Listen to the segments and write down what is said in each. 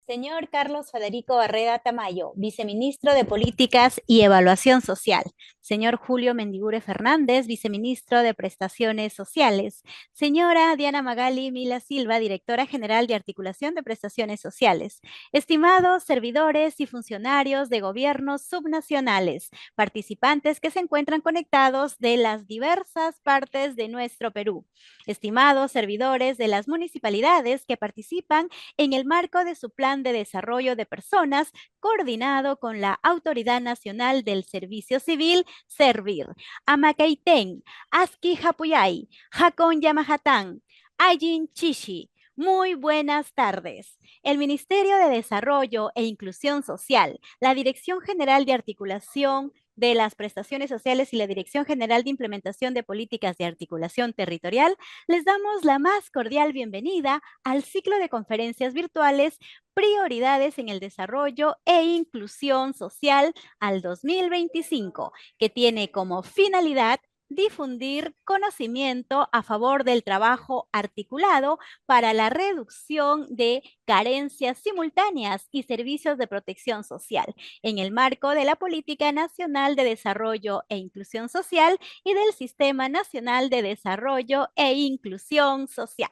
Señor Carlos Federico Barreda Tamayo, viceministro de Políticas y Evaluación Social. Señor Julio Mendigure Fernández, viceministro de Prestaciones Sociales. Señora Diana Magali Mila Silva, directora general de Articulación de Prestaciones Sociales. Estimados servidores y funcionarios de gobiernos subnacionales, participantes que se encuentran conectados de las diversas partes de nuestro Perú. Estimados servidores de las municipalidades que participan en el marco de su Plan de Desarrollo de Personas, coordinado con la Autoridad Nacional del Servicio Civil, Servir. Amakeiten, Aski Hapuyay, Hakon Yamahatan, Ayin Chishi. Muy buenas tardes. El Ministerio de Desarrollo e Inclusión Social, la Dirección General de Articulación de las Prestaciones Sociales y la Dirección General de Implementación de Políticas de Articulación Territorial, les damos la más cordial bienvenida al ciclo de conferencias virtuales Prioridades en el Desarrollo e Inclusión Social al 2025, que tiene como finalidad difundir conocimiento a favor del trabajo articulado para la reducción de carencias simultáneas y servicios de protección social en el marco de la Política Nacional de Desarrollo e Inclusión Social y del Sistema Nacional de Desarrollo e Inclusión Social.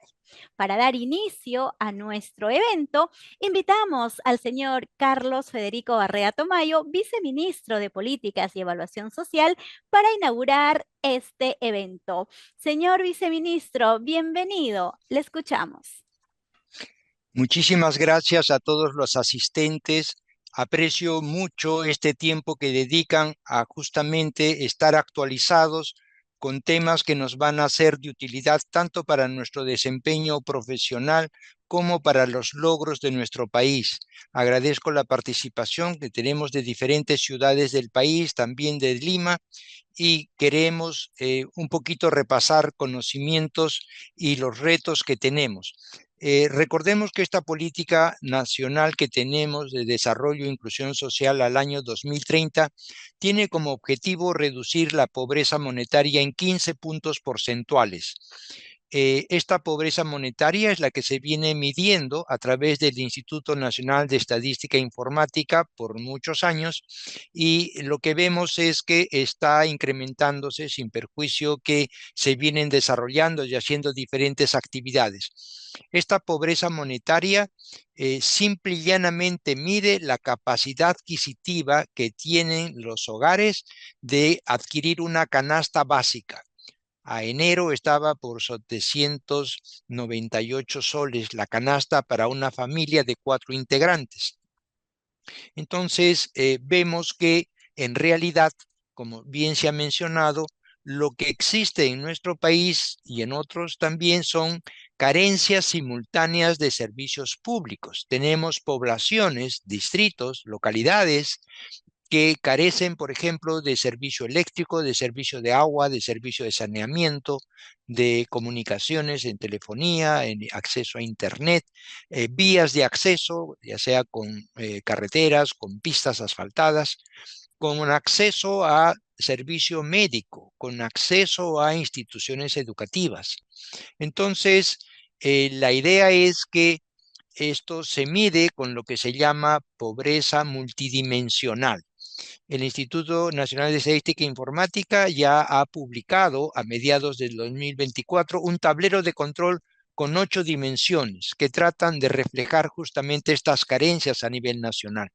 Para dar inicio a nuestro evento, invitamos al señor Carlos Federico Barrea Tomayo, viceministro de Políticas y Evaluación Social, para inaugurar este evento. Señor viceministro, bienvenido. Le escuchamos. Muchísimas gracias a todos los asistentes. Aprecio mucho este tiempo que dedican a justamente estar actualizados con temas que nos van a ser de utilidad tanto para nuestro desempeño profesional como para los logros de nuestro país. Agradezco la participación que tenemos de diferentes ciudades del país, también de Lima, y queremos un poquito repasar conocimientos y los retos que tenemos. Recordemos que esta política nacional que tenemos de desarrollo e inclusión social al año 2030 tiene como objetivo reducir la pobreza monetaria en 15 puntos porcentuales. Esta pobreza monetaria es la que se viene midiendo a través del Instituto Nacional de Estadística e Informática por muchos años, y lo que vemos es que está incrementándose sin perjuicio que se vienen desarrollando y haciendo diferentes actividades. Esta pobreza monetaria simple y llanamente mide la capacidad adquisitiva que tienen los hogares de adquirir una canasta básica. A enero estaba por 798 soles la canasta para una familia de 4 integrantes. Entonces, vemos que en realidad, como bien se ha mencionado, lo que existe en nuestro país y en otros también son carencias simultáneas de servicios públicos. Tenemos poblaciones, distritos, localidades que carecen, por ejemplo, de servicio eléctrico, de servicio de agua, de servicio de saneamiento, de comunicaciones en telefonía, en acceso a Internet, vías de acceso, ya sea con carreteras, con pistas asfaltadas, con acceso a servicio médico, con acceso a instituciones educativas. Entonces, la idea es que esto se mide con lo que se llama pobreza multidimensional. El Instituto Nacional de Estadística e Informática ya ha publicado a mediados del 2024 un tablero de control con 8 dimensiones que tratan de reflejar justamente estas carencias a nivel nacional.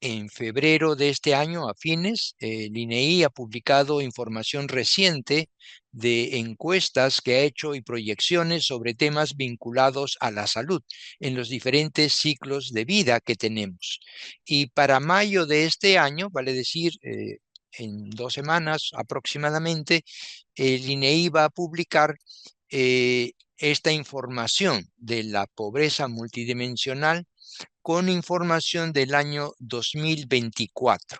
En febrero de este año, a fines, el INEI ha publicado información reciente de encuestas que ha hecho y proyecciones sobre temas vinculados a la salud en los diferentes ciclos de vida que tenemos. Y para mayo de este año, vale decir, en 2 semanas aproximadamente, el INEI va a publicar esta información de la pobreza multidimensional con información del año 2024.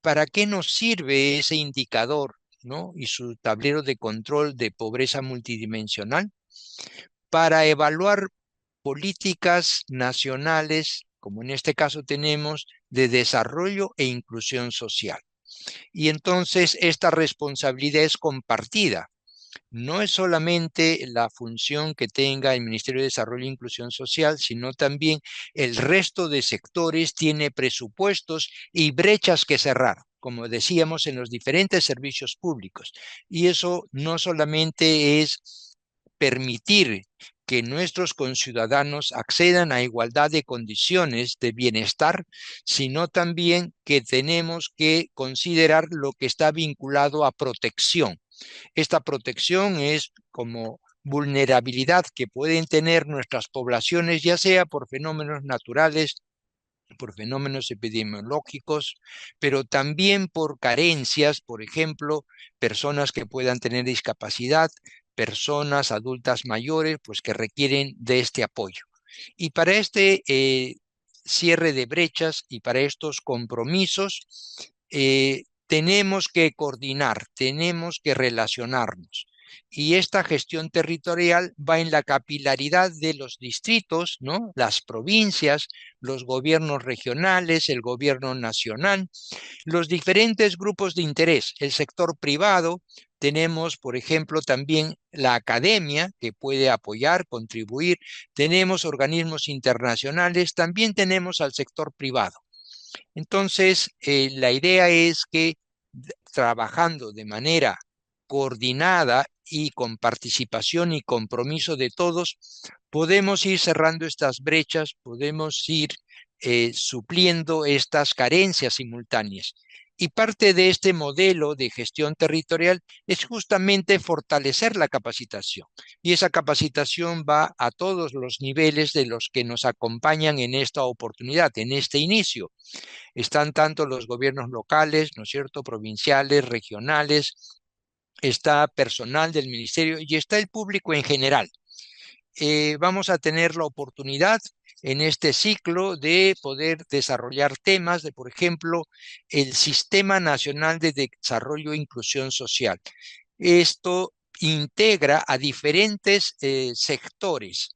¿Para qué nos sirve ese indicador, ¿no? Y su tablero de control de pobreza multidimensional? Para evaluar políticas nacionales, como en este caso tenemos, de desarrollo e inclusión social. Y entonces esta responsabilidad es compartida no es solamente la función que tenga el Ministerio de Desarrollo e Inclusión Social, sino también el resto de sectores tiene presupuestos y brechas que cerrar, como decíamos, en los diferentes servicios públicos. Y eso no solamente es permitir que nuestros conciudadanos accedan a igualdad de condiciones de bienestar, sino también que tenemos que considerar lo que está vinculado a protección. Esta protección es como vulnerabilidad que pueden tener nuestras poblaciones, ya sea por fenómenos naturales, por fenómenos epidemiológicos, pero también por carencias, por ejemplo, personas que puedan tener discapacidad, personas adultas mayores, pues que requieren de este apoyo. Y para este cierre de brechas y para estos compromisos, tenemos que coordinar, tenemos que relacionarnos. Y esta gestión territorial va en la capilaridad de los distritos, ¿no? Las provincias, los gobiernos regionales, el gobierno nacional, los diferentes grupos de interés, el sector privado. Tenemos, por ejemplo, también la academia que puede apoyar, contribuir. Tenemos organismos internacionales, también tenemos al sector privado. Entonces, la idea es que trabajando de manera coordinada y con participación y compromiso de todos, podemos ir cerrando estas brechas, podemos ir supliendo estas carencias simultáneas. Y parte de este modelo de gestión territorial es justamente fortalecer la capacitación. Y esa capacitación va a todos los niveles de los que nos acompañan en esta oportunidad, en este inicio. Están tanto los gobiernos locales, ¿no es cierto?, provinciales, regionales, está personal del ministerio y está el público en general. Vamos a tener la oportunidad en este ciclo de poder desarrollar temas de, por ejemplo, el Sistema Nacional de Desarrollo e Inclusión Social. Esto integra a diferentes sectores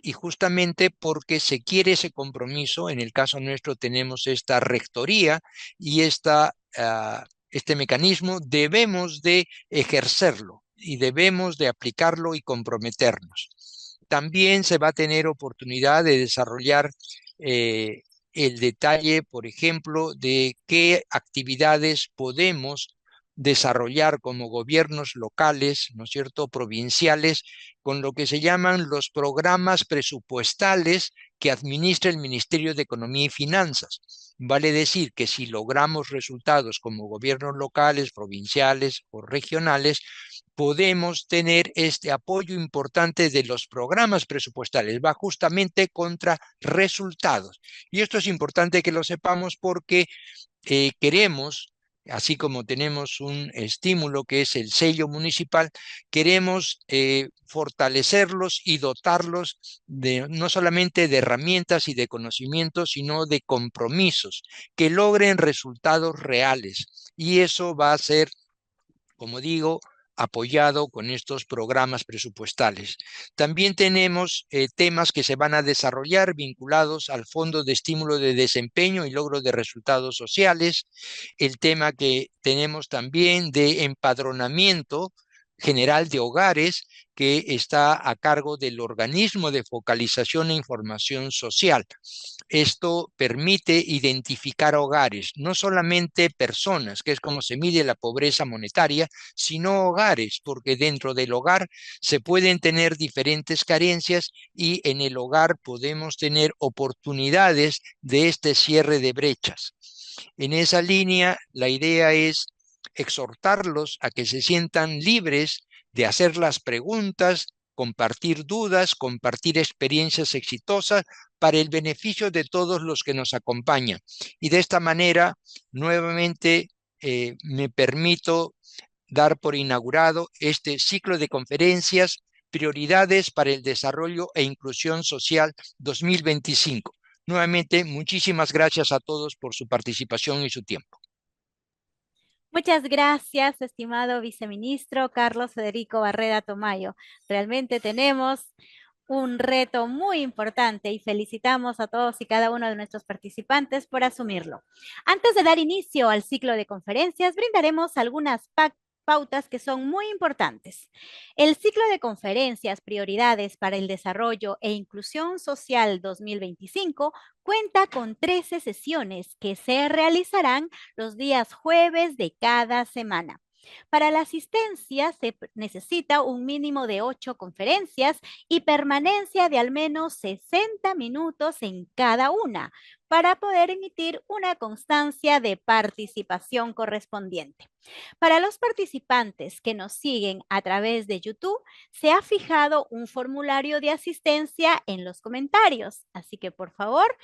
y justamente porque se quiere ese compromiso, en el caso nuestro tenemos esta rectoría y este mecanismo, debemos de ejercerlo y debemos de aplicarlo y comprometernos. También se va a tener oportunidad de desarrollar el detalle, por ejemplo, de qué actividades podemos desarrollar como gobiernos locales, ¿no es cierto?, provinciales, con lo que se llaman los programas presupuestales que administra el Ministerio de Economía y Finanzas. Vale decir que si logramos resultados como gobiernos locales, provinciales o regionales, podemos tener este apoyo importante de los programas presupuestales. Va justamente contra resultados. Y esto es importante que lo sepamos porque queremos, así como tenemos un estímulo que es el sello municipal, queremos fortalecerlos y dotarlos no solamente de herramientas y de conocimientos, sino de compromisos que logren resultados reales. Y eso va a ser, como digo, apoyado con estos programas presupuestales. También tenemos temas que se van a desarrollar vinculados al Fondo de Estímulo de Desempeño y Logro de Resultados Sociales, el tema que tenemos también de empadronamiento general de hogares que está a cargo del Organismo de Focalización e Información Social. Esto permite identificar hogares, no solamente personas, que es como se mide la pobreza monetaria, sino hogares, porque dentro del hogar se pueden tener diferentes carencias y en el hogar podemos tener oportunidades de este cierre de brechas. En esa línea, la idea es exhortarlos a que se sientan libres de hacer las preguntas, compartir dudas, compartir experiencias exitosas para el beneficio de todos los que nos acompañan. Y de esta manera, nuevamente, me permito dar por inaugurado este ciclo de conferencias Prioridades para el Desarrollo e Inclusión Social 2025. Nuevamente, muchísimas gracias a todos por su participación y su tiempo. Muchas gracias, estimado viceministro Carlos Federico Barreda Tomayo. Realmente tenemos un reto muy importante y felicitamos a todos y cada uno de nuestros participantes por asumirlo. Antes de dar inicio al ciclo de conferencias, brindaremos algunas pautas que son muy importantes. El ciclo de conferencias Prioridades para el Desarrollo e Inclusión Social 2025 cuenta con 13 sesiones que se realizarán los días jueves de cada semana. Para la asistencia se necesita un mínimo de 8 conferencias y permanencia de al menos 60 minutos en cada una para poder emitir una constancia de participación correspondiente. Para los participantes que nos siguen a través de YouTube, se ha fijado un formulario de asistencia en los comentarios, así que por favor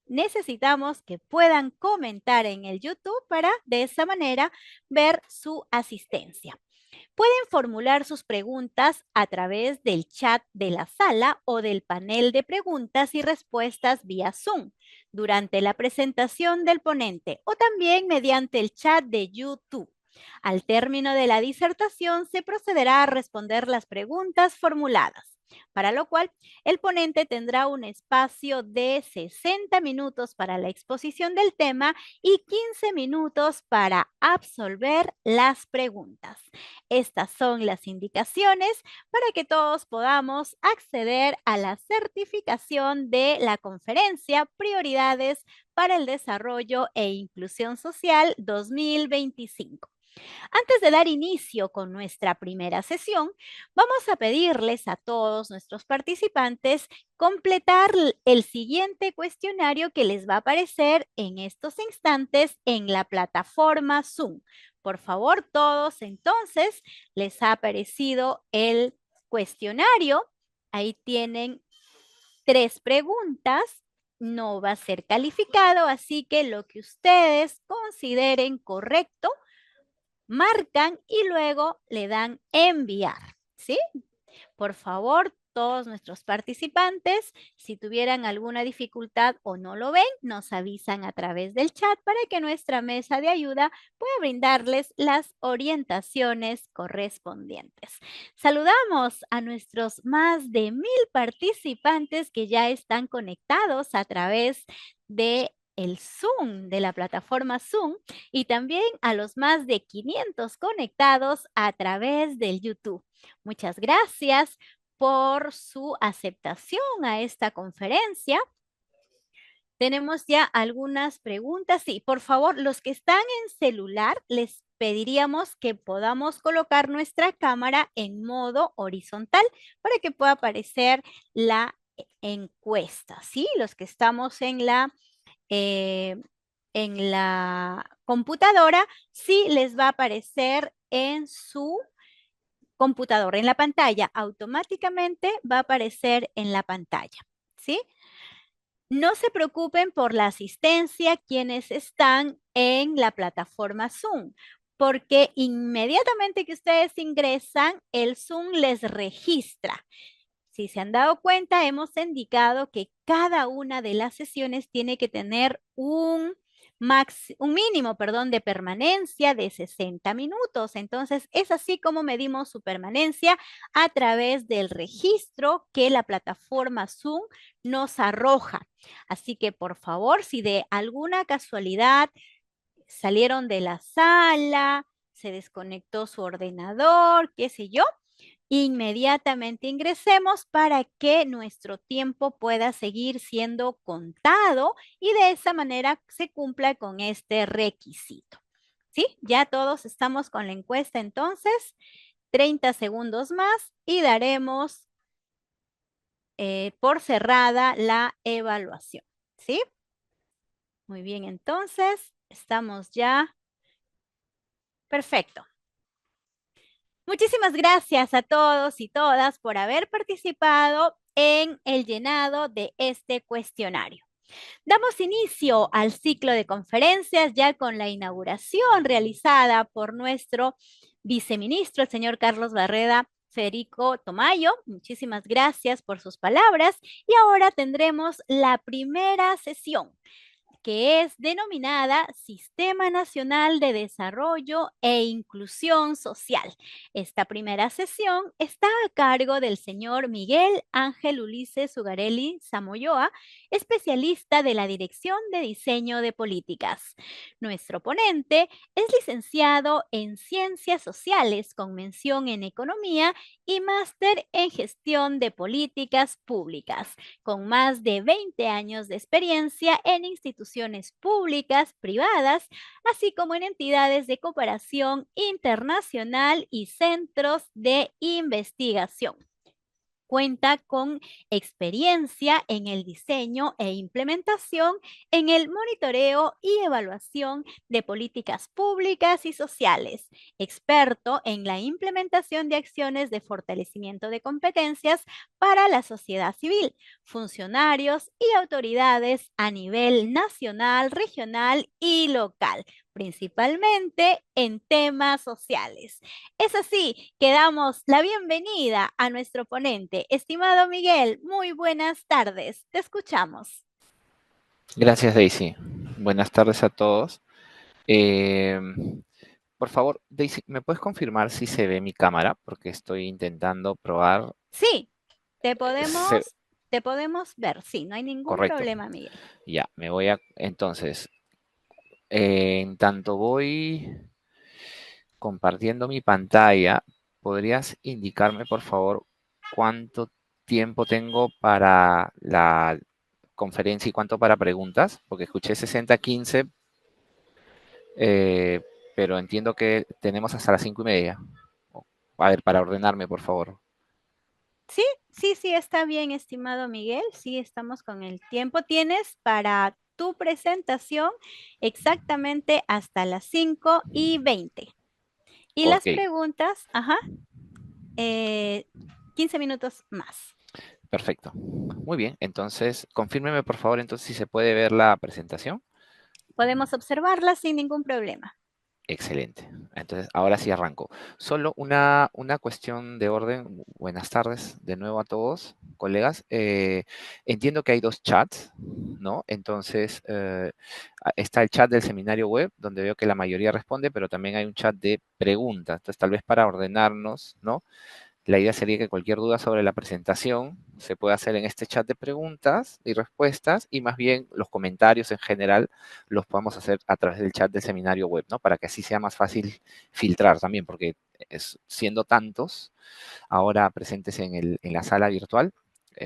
necesitamos que puedan comentar en el YouTube para de esa manera ver su asistencia. Pueden formular sus preguntas a través del chat de la sala o del panel de preguntas y respuestas vía Zoom durante la presentación del ponente o también mediante el chat de YouTube. Al término de la disertación se procederá a responder las preguntas formuladas, para lo cual el ponente tendrá un espacio de 60 minutos para la exposición del tema y 15 minutos para absolver las preguntas. Estas son las indicaciones para que todos podamos acceder a la certificación de la conferencia Prioridades para el Desarrollo e Inclusión Social 2025. Antes de dar inicio con nuestra primera sesión, vamos a pedirles a todos nuestros participantes completar el siguiente cuestionario que les va a aparecer en estos instantes en la plataforma Zoom. Por favor, todos entonces, les ha aparecido el cuestionario. Ahí tienen 3 preguntas. No va a ser calificado, así que lo que ustedes consideren correcto, marcan y luego le dan enviar, ¿sí? Por favor, todos nuestros participantes, si tuvieran alguna dificultad o no lo ven, nos avisan a través del chat para que nuestra mesa de ayuda pueda brindarles las orientaciones correspondientes. Saludamos a nuestros más de 1000 participantes que ya están conectados a través de el Zoom, de la plataforma Zoom, y también a los más de 500 conectados a través del YouTube. Muchas gracias por su aceptación a esta conferencia. Tenemos ya algunas preguntas. Sí, por favor, los que están en celular, les pediríamos que podamos colocar nuestra cámara en modo horizontal para que pueda aparecer la encuesta, ¿sí? Los que estamos en la computadora, sí les va a aparecer en su computadora, en la pantalla, automáticamente va a aparecer en la pantalla, ¿sí? No se preocupen por la asistencia quienes están en la plataforma Zoom, porque inmediatamente que ustedes ingresan, el Zoom les registra. Si se han dado cuenta, hemos indicado que cada una de las sesiones tiene que tener un mínimo, de permanencia de 60 minutos. Entonces, es así como medimos su permanencia a través del registro que la plataforma Zoom nos arroja. Así que, por favor, si de alguna casualidad salieron de la sala, se desconectó su ordenador, qué sé yo, inmediatamente ingresemos para que nuestro tiempo pueda seguir siendo contado y de esa manera se cumpla con este requisito. ¿Sí? Ya todos estamos con la encuesta entonces. 30 segundos más y daremos por cerrada la evaluación. ¿Sí? Muy bien, entonces estamos ya. Perfecto. Muchísimas gracias a todos y todas por haber participado en el llenado de este cuestionario. Damos inicio al ciclo de conferencias ya con la inauguración realizada por nuestro viceministro, el señor Carlos Barreda Federico Tomayo. Muchísimas gracias por sus palabras y ahora tendremos la primera sesión que es denominada Sistema Nacional de Desarrollo e Inclusión Social. Esta primera sesión está a cargo del señor Miguel Ángel Ulises Ugarelli Samoyoa, especialista de la Dirección de Diseño de Políticas. Nuestro ponente es licenciado en Ciencias Sociales con mención en Economía y máster en Gestión de Políticas Públicas, con más de 20 años de experiencia en instituciones públicas, privadas, así como en entidades de cooperación internacional y centros de investigación. Cuenta con experiencia en el diseño e implementación, en el monitoreo y evaluación de políticas públicas y sociales, experto en la implementación de acciones de fortalecimiento de competencias para la sociedad civil, funcionarios y autoridades a nivel nacional, regional y local, principalmente en temas sociales. Es así que damos la bienvenida a nuestro ponente. Estimado Miguel, muy buenas tardes. Te escuchamos. Gracias, Daisy. Buenas tardes a todos. Por favor, Daisy, ¿me puedes confirmar si se ve mi cámara? Porque estoy intentando probar. Sí, te Se- podemos ver. Sí, no hay ningún Correcto. problema, Miguel. Ya, me voy a... Entonces, en tanto voy compartiendo mi pantalla, ¿podrías indicarme, por favor, cuánto tiempo tengo para la conferencia y cuánto para preguntas? Porque escuché 60-15. Eh, pero entiendo que tenemos hasta las 5:30. A ver, para ordenarme, por favor. Sí, sí, sí, está bien, estimado Miguel. Sí, estamos con el tiempo. Tienes para tu presentación exactamente hasta las 5:20. Y las Ok, preguntas, ajá, 15 minutos más. perfecto. Muy bien, entonces, confírmeme, por favor, entonces si se puede ver la presentación. Podemos observarlas sin ningún problema. Excelente. Entonces, ahora sí arranco. Solo una cuestión de orden. Buenas tardes de nuevo a todos, colegas. Entiendo que hay dos chats, ¿no? Entonces, está el chat del seminario web, donde veo que la mayoría responde, pero también hay un chat de preguntas. Entonces, tal vez para ordenarnos, ¿no? La idea sería que cualquier duda sobre la presentación se pueda hacer en este chat de preguntas y respuestas, y más bien los comentarios en general los podamos hacer a través del chat del seminario web, ¿no? Para que así sea más fácil filtrar también, porque siendo tantos ahora presentes en la sala virtual,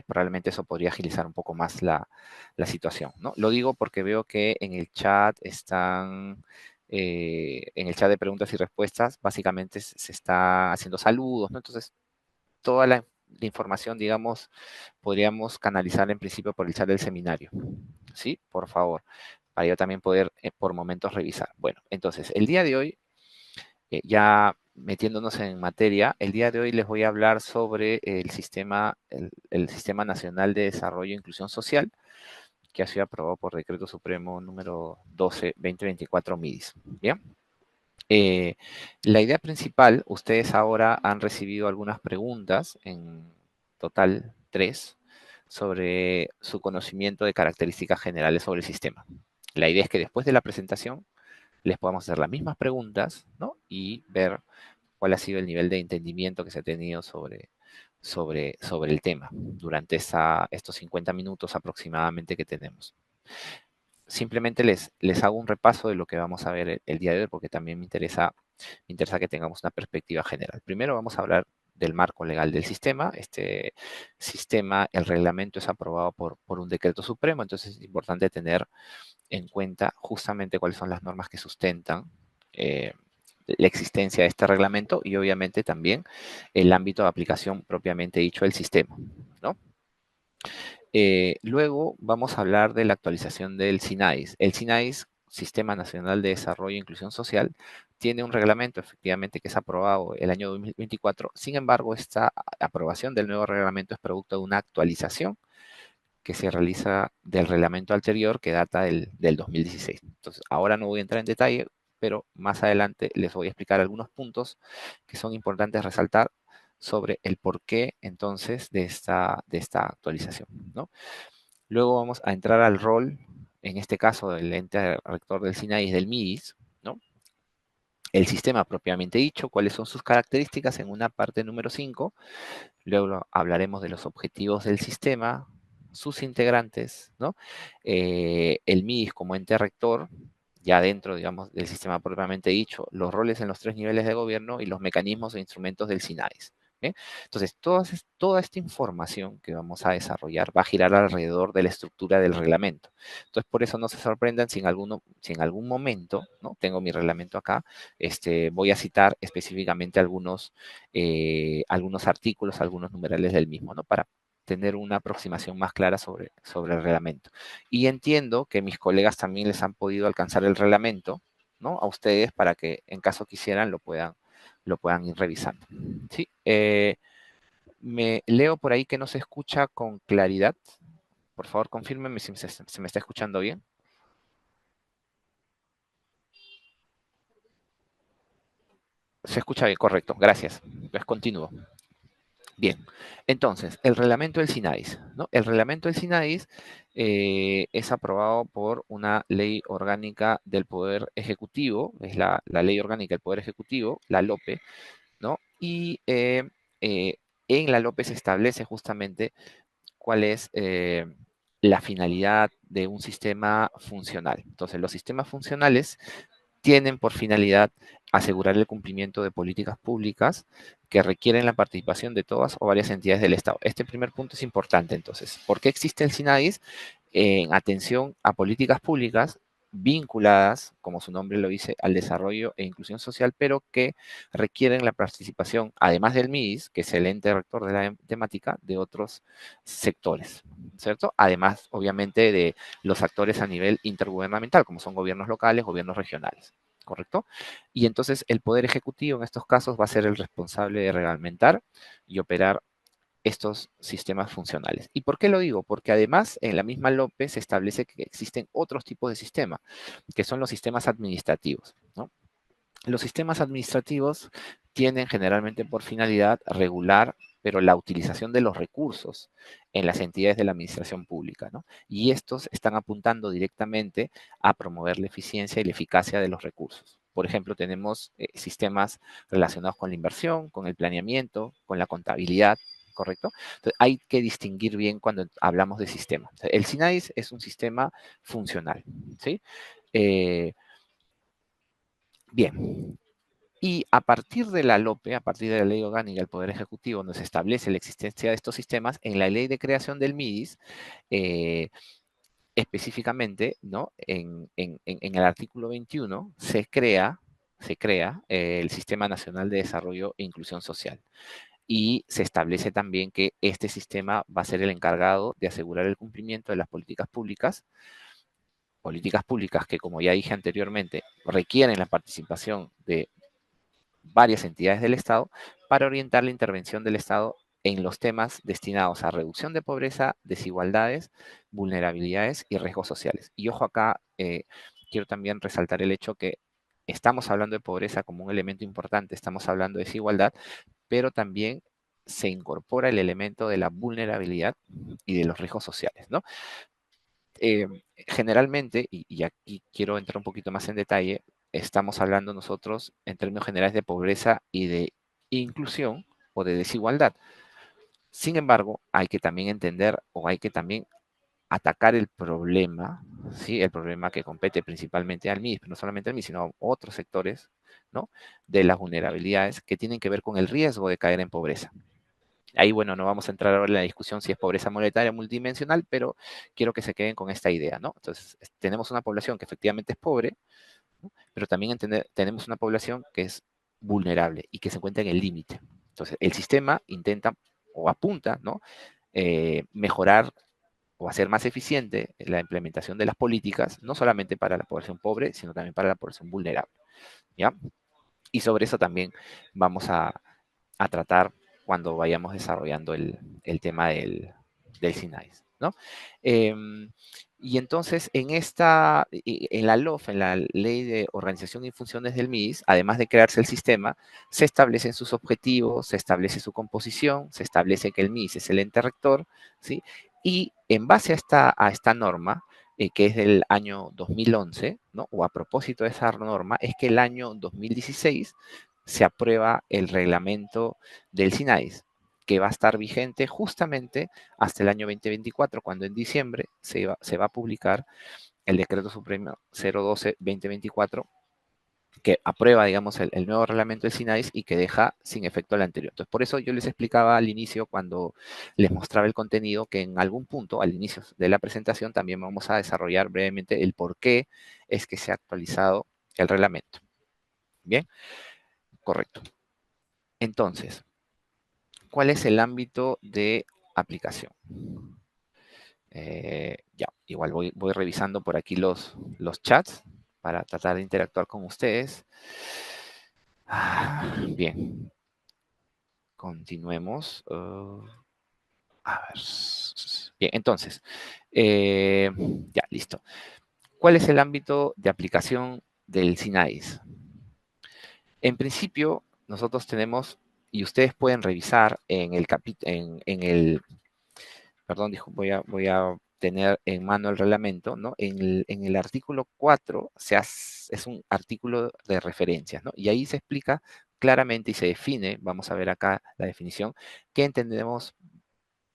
probablemente eso podría agilizar un poco más la situación, ¿no? Lo digo porque veo que en el chat están... en el chat de preguntas y respuestas, básicamente se está haciendo saludos, ¿no? Entonces, toda la información, digamos, podríamos canalizar en principio por el chat del seminario. ¿Sí? Por favor, para yo también poder por momentos revisar. Bueno, entonces, el día de hoy, ya metiéndonos en materia, el día de hoy les voy a hablar sobre el Sistema Nacional de Desarrollo e Inclusión Social, que ha sido aprobado por Decreto Supremo número 12-2024 MIDIS. ¿Bien? La idea principal, ustedes ahora han recibido algunas preguntas, en total 3, sobre su conocimiento de características generales sobre el sistema. La idea es que después de la presentación les podamos hacer las mismas preguntas, ¿no? Y ver cuál ha sido el nivel de entendimiento que se ha tenido sobre el tema durante estos 50 minutos aproximadamente que tenemos. Simplemente les hago un repaso de lo que vamos a ver el día de hoy, porque también me interesa que tengamos una perspectiva general. Primero vamos a hablar del marco legal del sistema. Este sistema, el reglamento es aprobado por un decreto supremo, entonces es importante tener en cuenta justamente cuáles son las normas que sustentan la existencia de este reglamento y obviamente también el ámbito de aplicación propiamente dicho del sistema, ¿no? Luego vamos a hablar de la actualización del SINAIS. El SINAIS, Sistema Nacional de Desarrollo e Inclusión Social, tiene un reglamento efectivamente que es aprobado el año 2024. Sin embargo, esta aprobación del nuevo reglamento es producto de una actualización que se realiza del reglamento anterior que data del 2016. Entonces, ahora no voy a entrar en detalle, pero más adelante les voy a explicar algunos puntos que son importantes resaltar sobre el porqué entonces de esta actualización, ¿no? Luego vamos a entrar al rol en este caso el ente rector del SINAI es del MIDIS, ¿no? El sistema propiamente dicho, cuáles son sus características en una parte número 5. Luego hablaremos de los objetivos del sistema, sus integrantes, ¿no? El MIDIS como ente rector, ya dentro, digamos, del sistema propiamente dicho, los roles en los 3 niveles de gobierno y los mecanismos e instrumentos del SINAIS. Entonces, toda esta información que vamos a desarrollar va a girar alrededor de la estructura del reglamento. Entonces, por eso no se sorprendan si en algún momento, ¿no? Tengo mi reglamento acá, voy a citar específicamente algunos artículos, algunos numerales del mismo, ¿no? Para tener una aproximación más clara sobre el reglamento. Y entiendo que mis colegas también les han podido alcanzar el reglamento, ¿no? A ustedes para que en caso quisieran lo puedan ir revisando. Sí, me leo por ahí que no se escucha con claridad. Por favor, confírmenme si se me está escuchando bien. Se escucha bien, correcto, gracias. Pues continúo. Bien, entonces, el reglamento del SINAIS, ¿no? El reglamento del SINAIS es aprobado por una ley orgánica del Poder Ejecutivo, es la ley orgánica del Poder Ejecutivo, la LOPE, ¿no? Y eh, en la LOPE se establece justamente cuál es la finalidad de un sistema funcional. Entonces, los sistemas funcionales tienen por finalidad asegurar el cumplimiento de políticas públicas que requieren la participación de todas o varias entidades del Estado. Este primer punto es importante, entonces. ¿Por qué existe el SINAIS? En atención a políticas públicas vinculadas, como su nombre lo dice, al desarrollo e inclusión social, pero que requieren la participación, además del MIDIS, que es el ente rector de la temática, de otros sectores, ¿cierto? Además, obviamente, de los actores a nivel intergubernamental, como son gobiernos locales, gobiernos regionales, ¿correcto? Y entonces el Poder Ejecutivo en estos casos va a ser el responsable de reglamentar y operar estos sistemas funcionales. ¿Y por qué lo digo? Porque además en la misma LOPE se establece que existen otros tipos de sistemas, que son los sistemas administrativos, ¿no? Los sistemas administrativos tienen generalmente por finalidad regular, pero la utilización de los recursos en las entidades de la administración pública, ¿no? Y estos están apuntando directamente a promover la eficiencia y la eficacia de los recursos. Por ejemplo, tenemos sistemas relacionados con la inversión, con el planeamiento, con la contabilidad, ¿correcto? Entonces, hay que distinguir bien cuando hablamos de sistema. El SINAIS es un sistema funcional, ¿sí? Bien, y a partir de la LOPE, a partir de la Ley Orgánica del Poder Ejecutivo, donde se establece la existencia de estos sistemas, en la ley de creación del MIDIS, específicamente, ¿no? En el artículo 21 se crea el Sistema Nacional de Desarrollo e Inclusión Social. Y se establece también que este sistema va a ser el encargado de asegurar el cumplimiento de las políticas públicas que, como ya dije anteriormente, requieren la participación de varias entidades del Estado para orientar la intervención del Estado en los temas destinados a reducción de pobreza, desigualdades, vulnerabilidades y riesgos sociales. Y ojo acá, quiero también resaltar el hecho que estamos hablando de pobreza como un elemento importante, estamos hablando de desigualdad, pero también se incorpora el elemento de la vulnerabilidad y de los riesgos sociales, ¿no? Eh, Generalmente, y aquí quiero entrar un poquito más en detalle, estamos hablando nosotros en términos generales de pobreza y de inclusión o de desigualdad. Sin embargo, hay que también entender o hay que también atacar el problema, ¿sí? El problema que compete principalmente al MIS, pero no solamente al MIS, sino a otros sectores, ¿no? De las vulnerabilidades que tienen que ver con el riesgo de caer en pobreza. Ahí, bueno, no vamos a entrar ahora en la discusión si es pobreza monetaria o multidimensional, pero quiero que se queden con esta idea, ¿no? Entonces, tenemos una población que efectivamente es pobre, ¿no? Pero también tenemos una población que es vulnerable y que se encuentra en el límite. Entonces, el sistema intenta o apunta, ¿no? Mejorar o hacer más eficiente la implementación de las políticas, no solamente para la población pobre, sino también para la población vulnerable, ¿ya? Y sobre eso también vamos a tratar cuando vayamos desarrollando el tema del SINAIS, ¿no? Y entonces, en la LOF, en la Ley de Organización y Funciones del MIDIS, además de crearse el sistema, se establecen sus objetivos, se establece su composición, se establece que el MIDIS es el ente rector, ¿sí? Y en base a esta norma, que es del año 2011, ¿no? O a propósito de esa norma, es que el año 2016 se aprueba el reglamento del SINAIS, que va a estar vigente justamente hasta el año 2024, cuando en diciembre se va a publicar el decreto supremo 012-2024, que aprueba, digamos, el nuevo reglamento del SINAIS y que deja sin efecto el anterior. Entonces, por eso yo les explicaba al inicio, cuando les mostraba el contenido, que en algún punto, al inicio de la presentación, también vamos a desarrollar brevemente el por qué es que se ha actualizado el reglamento. Bien, correcto. Entonces, ¿cuál es el ámbito de aplicación? Ya, igual voy revisando por aquí los chats para tratar de interactuar con ustedes. Bien, continuemos. A ver. Bien, entonces, ya, listo. ¿Cuál es el ámbito de aplicación del SINAIS? En principio, nosotros tenemos, y ustedes pueden revisar en el perdón, voy a tener en mano el reglamento, ¿no? En el artículo 4 es un artículo de referencias, ¿no? Y ahí se explica claramente y se define, vamos a ver acá la definición, qué entendemos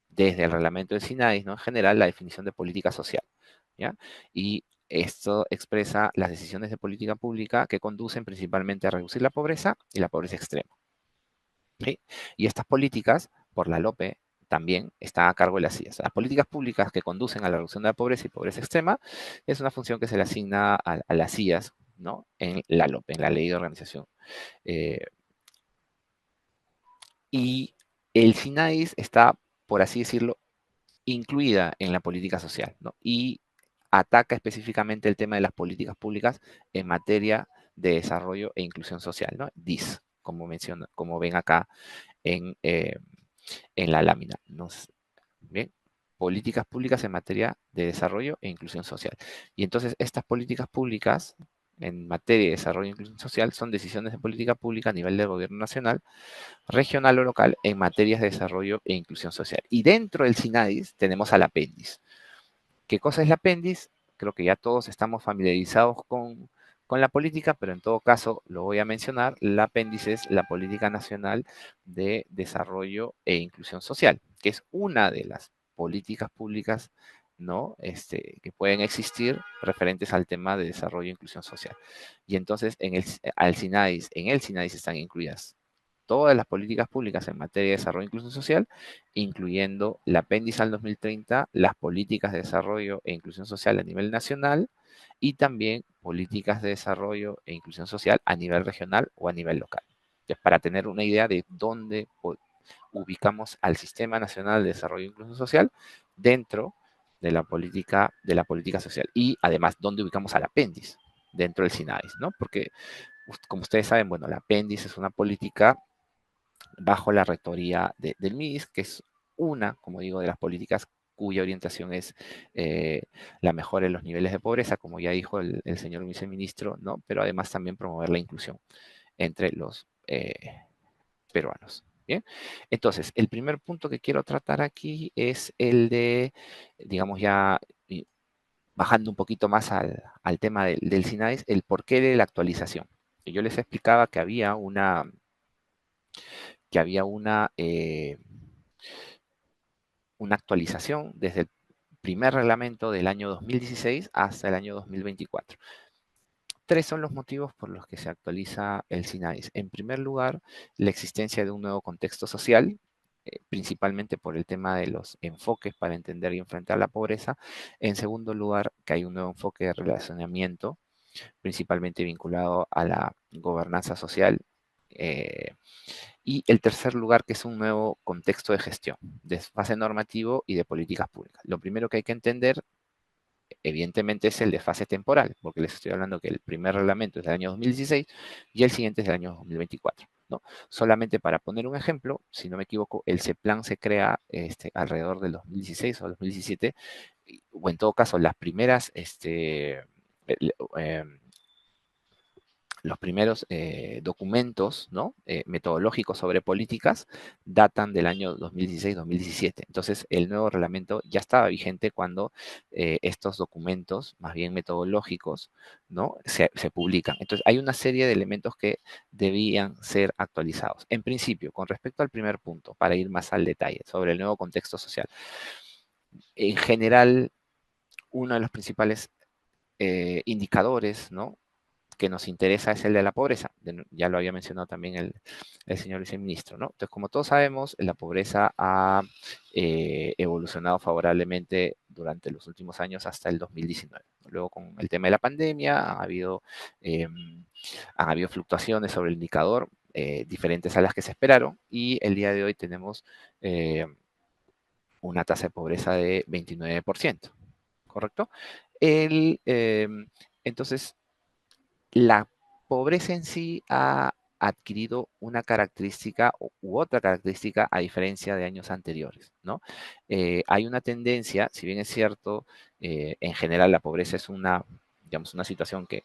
desde el reglamento del SINAIS, ¿no? En general, la definición de política social, ¿ya? Y esto expresa las decisiones de política pública que conducen principalmente a reducir la pobreza y la pobreza extrema, ¿sí? Y estas políticas, por la LOPE, también están a cargo de las CIES. Las políticas públicas que conducen a la reducción de la pobreza y pobreza extrema es una función que se le asigna a las CIES, ¿no? En la LOPE, en la Ley de Organización. Eh, y el SINAIS está, por así decirlo, incluida en la política social, ¿no? Y ataca específicamente el tema de las políticas públicas en materia de desarrollo e inclusión social, ¿no? DIS, como ven acá en la lámina. Bien, políticas públicas en materia de desarrollo e inclusión social. Y entonces estas políticas públicas en materia de desarrollo e inclusión social son decisiones de política pública a nivel del gobierno nacional, regional o local en materias de desarrollo e inclusión social. Y dentro del SINADIS tenemos al apéndice. ¿Qué cosa es el apéndice? Creo que ya todos estamos familiarizados con la política, pero en todo caso lo voy a mencionar. El apéndice es la Política Nacional de Desarrollo e Inclusión Social, que es una de las políticas públicas, ¿no? Que pueden existir referentes al tema de desarrollo e inclusión social. Y entonces en el SINADIS están incluidas todas las políticas públicas en materia de desarrollo e inclusión social, incluyendo el apéndice al 2030, las políticas de desarrollo e inclusión social a nivel nacional y también políticas de desarrollo e inclusión social a nivel regional o a nivel local. Entonces, para tener una idea de dónde ubicamos al Sistema Nacional de Desarrollo e Inclusión Social dentro de la política social y además dónde ubicamos al apéndice dentro del SINAIS, ¿no? Porque, como ustedes saben, bueno, el apéndice es una política bajo la rectoría del MIDIS, que es una, como digo, de las políticas cuya orientación es la mejora en los niveles de pobreza, como ya dijo el señor viceministro, ¿no? Pero además también promover la inclusión entre los peruanos. Bien, entonces, el primer punto que quiero tratar aquí es el de, digamos ya, bajando un poquito más al tema del SINAIS, el porqué de la actualización. Yo les explicaba que había una actualización desde el primer reglamento del año 2016 hasta el año 2024. Tres son los motivos por los que se actualiza el SINAIS. En primer lugar, la existencia de un nuevo contexto social, principalmente por el tema de los enfoques para entender y enfrentar la pobreza. En segundo lugar, que hay un nuevo enfoque de relacionamiento, principalmente vinculado a la gobernanza social. Y el tercer lugar, que es un nuevo contexto de gestión, desfase normativo y de políticas públicas. Lo primero que hay que entender, evidentemente, es el desfase temporal, porque les estoy hablando que el primer reglamento es del año 2016 y el siguiente es del año 2024, ¿no? Solamente para poner un ejemplo, si no me equivoco, el CEPLAN se crea alrededor del 2016 o 2017, o en todo caso, las primeras los primeros documentos, ¿no? Metodológicos sobre políticas datan del año 2016-2017. Entonces, el nuevo reglamento ya estaba vigente cuando estos documentos, más bien metodológicos, ¿no? Se publican. Entonces, hay una serie de elementos que debían ser actualizados. En principio, con respecto al primer punto, para ir más al detalle sobre el nuevo contexto social. En general, uno de los principales indicadores, ¿no? Que nos interesa es el de la pobreza. Ya lo había mencionado también el señor viceministro, ¿no? Entonces, como todos sabemos, la pobreza ha evolucionado favorablemente durante los últimos años hasta el 2019. Luego, con el tema de la pandemia, han habido fluctuaciones sobre el indicador, diferentes a las que se esperaron, y el día de hoy tenemos una tasa de pobreza de 29%, ¿correcto? Entonces, la pobreza en sí ha adquirido una característica u otra característica a diferencia de años anteriores, ¿no? Hay una tendencia, si bien es cierto, en general la pobreza es una, digamos, una situación que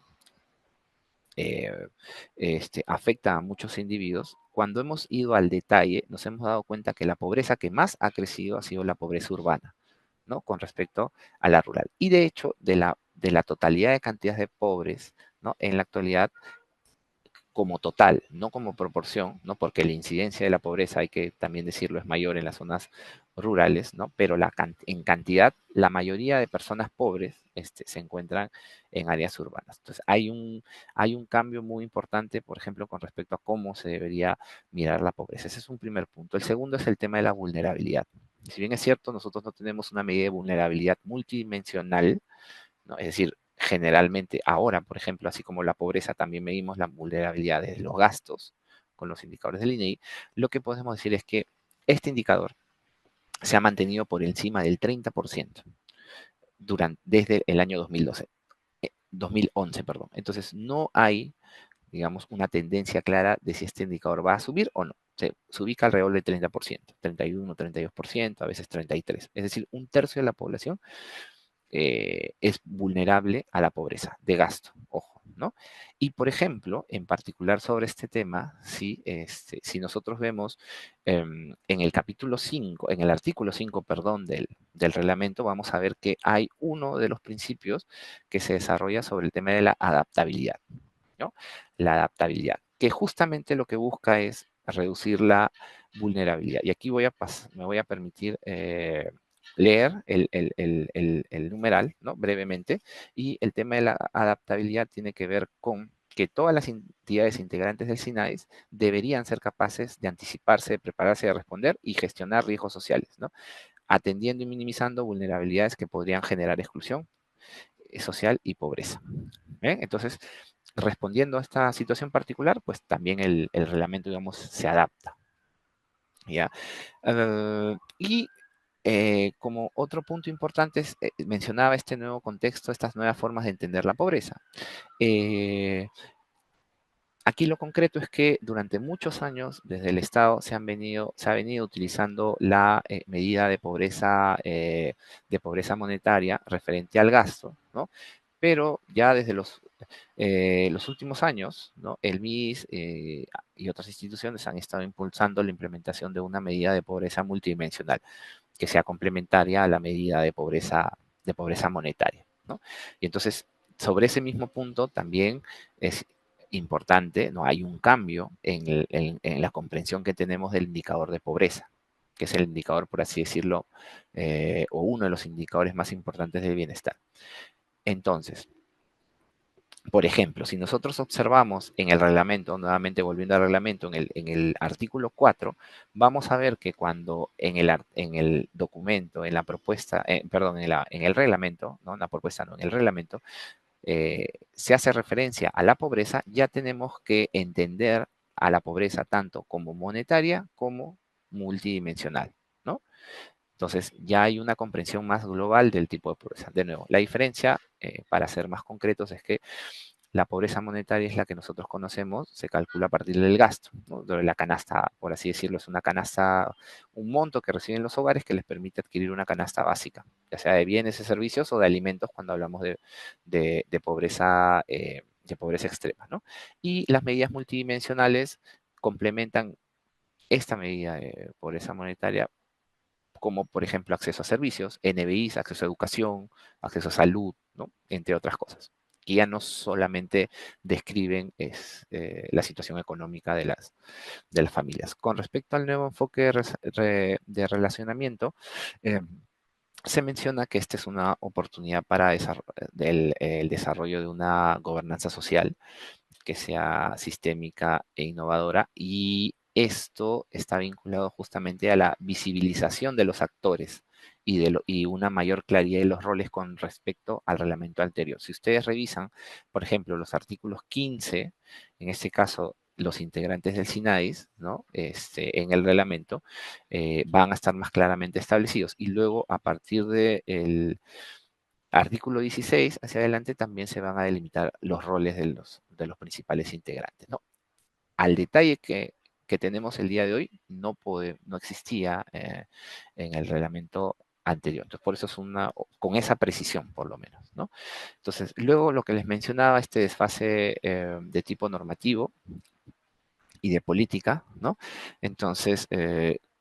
afecta a muchos individuos. Cuando hemos ido al detalle, nos hemos dado cuenta que la pobreza que más ha crecido ha sido la pobreza urbana, ¿no? Con respecto a la rural. Y de hecho, de la totalidad de cantidades de pobres, ¿no? En la actualidad, como total, no como proporción, ¿no? Porque la incidencia de la pobreza, hay que también decirlo, es mayor en las zonas rurales, ¿no? Pero en cantidad, la mayoría de personas pobres se encuentran en áreas urbanas. Entonces, hay un cambio muy importante, por ejemplo, con respecto a cómo se debería mirar la pobreza. Ese es un primer punto. El segundo es el tema de la vulnerabilidad. Si bien es cierto, nosotros no tenemos una medida de vulnerabilidad multidimensional, ¿no? Es decir, generalmente ahora, por ejemplo, así como la pobreza, también medimos la vulnerabilidad de los gastos con los indicadores del INEI, lo que podemos decir es que este indicador se ha mantenido por encima del 30% desde el año 2011, perdón. Entonces, no hay, digamos, una tendencia clara de si este indicador va a subir o no. Se ubica alrededor del 30%, 31, 32%, a veces 33%. Es decir, un tercio de la población es vulnerable a la pobreza de gasto, ojo, ¿no? Y por ejemplo, en particular sobre este tema, si nosotros vemos en el capítulo 5, en el artículo 5, perdón, del reglamento, vamos a ver que hay uno de los principios que se desarrolla sobre el tema de la adaptabilidad, ¿no? La adaptabilidad, que justamente lo que busca es reducir la vulnerabilidad. Y aquí me voy a permitir leer el numeral, ¿no? Brevemente. Y el tema de la adaptabilidad tiene que ver con que todas las entidades integrantes del SINAIS deberían ser capaces de anticiparse, de prepararse, de responder y gestionar riesgos sociales, ¿no? Atendiendo y minimizando vulnerabilidades que podrían generar exclusión social y pobreza. Entonces, respondiendo a esta situación particular, pues también el reglamento, digamos, se adapta. ¿Ya? Y como otro punto importante, mencionaba este nuevo contexto, estas nuevas formas de entender la pobreza. Aquí lo concreto es que durante muchos años, desde el Estado, se ha venido utilizando la medida de pobreza monetaria referente al gasto, ¿no? Pero ya desde los últimos años, ¿no? El MIS y otras instituciones han estado impulsando la implementación de una medida de pobreza multidimensional que sea complementaria a la medida de pobreza monetaria, ¿no? Y entonces, sobre ese mismo punto también es importante, ¿no? Hay un cambio en la comprensión que tenemos del indicador de pobreza, que es el indicador, por así decirlo, o uno de los indicadores más importantes del bienestar. Entonces, por ejemplo, si nosotros observamos en el reglamento, nuevamente volviendo al reglamento, en el artículo 4, vamos a ver que cuando en el documento, en la propuesta, perdón, en el reglamento, no, en la propuesta no, en el reglamento, se hace referencia a la pobreza, ya tenemos que entender a la pobreza tanto como monetaria como multidimensional, ¿no? Entonces, ya hay una comprensión más global del tipo de pobreza. De nuevo, la diferencia, para ser más concretos, es que la pobreza monetaria es la que nosotros conocemos, se calcula a partir del gasto, ¿no? De la canasta, por así decirlo, es una canasta, un monto que reciben los hogares que les permite adquirir una canasta básica, ya sea de bienes y servicios o de alimentos cuando hablamos de pobreza de pobreza extrema, ¿no? Y las medidas multidimensionales complementan esta medida de pobreza monetaria, como por ejemplo acceso a servicios, NBIs, acceso a educación, acceso a salud, ¿no? Entre otras cosas, que ya no solamente describen la situación económica de las familias. Con respecto al nuevo enfoque de relacionamiento, eh, se menciona que esta es una oportunidad para el desarrollo de una gobernanza social que sea sistémica e innovadora, y esto está vinculado justamente a la visibilización de los actores y una mayor claridad de los roles con respecto al reglamento anterior. Si ustedes revisan, por ejemplo, los artículos 15, en este caso los integrantes del SINAIS, ¿no? En el reglamento, van a estar más claramente establecidos, y luego a partir del artículo 16 hacia adelante también se van a delimitar los roles de los principales integrantes, ¿no? Al detalle que tenemos el día de hoy no existía en el reglamento anterior. Entonces, por eso es con esa precisión, por lo menos, ¿no? Entonces, luego lo que les mencionaba, este desfase de tipo normativo y de política, ¿no? Entonces,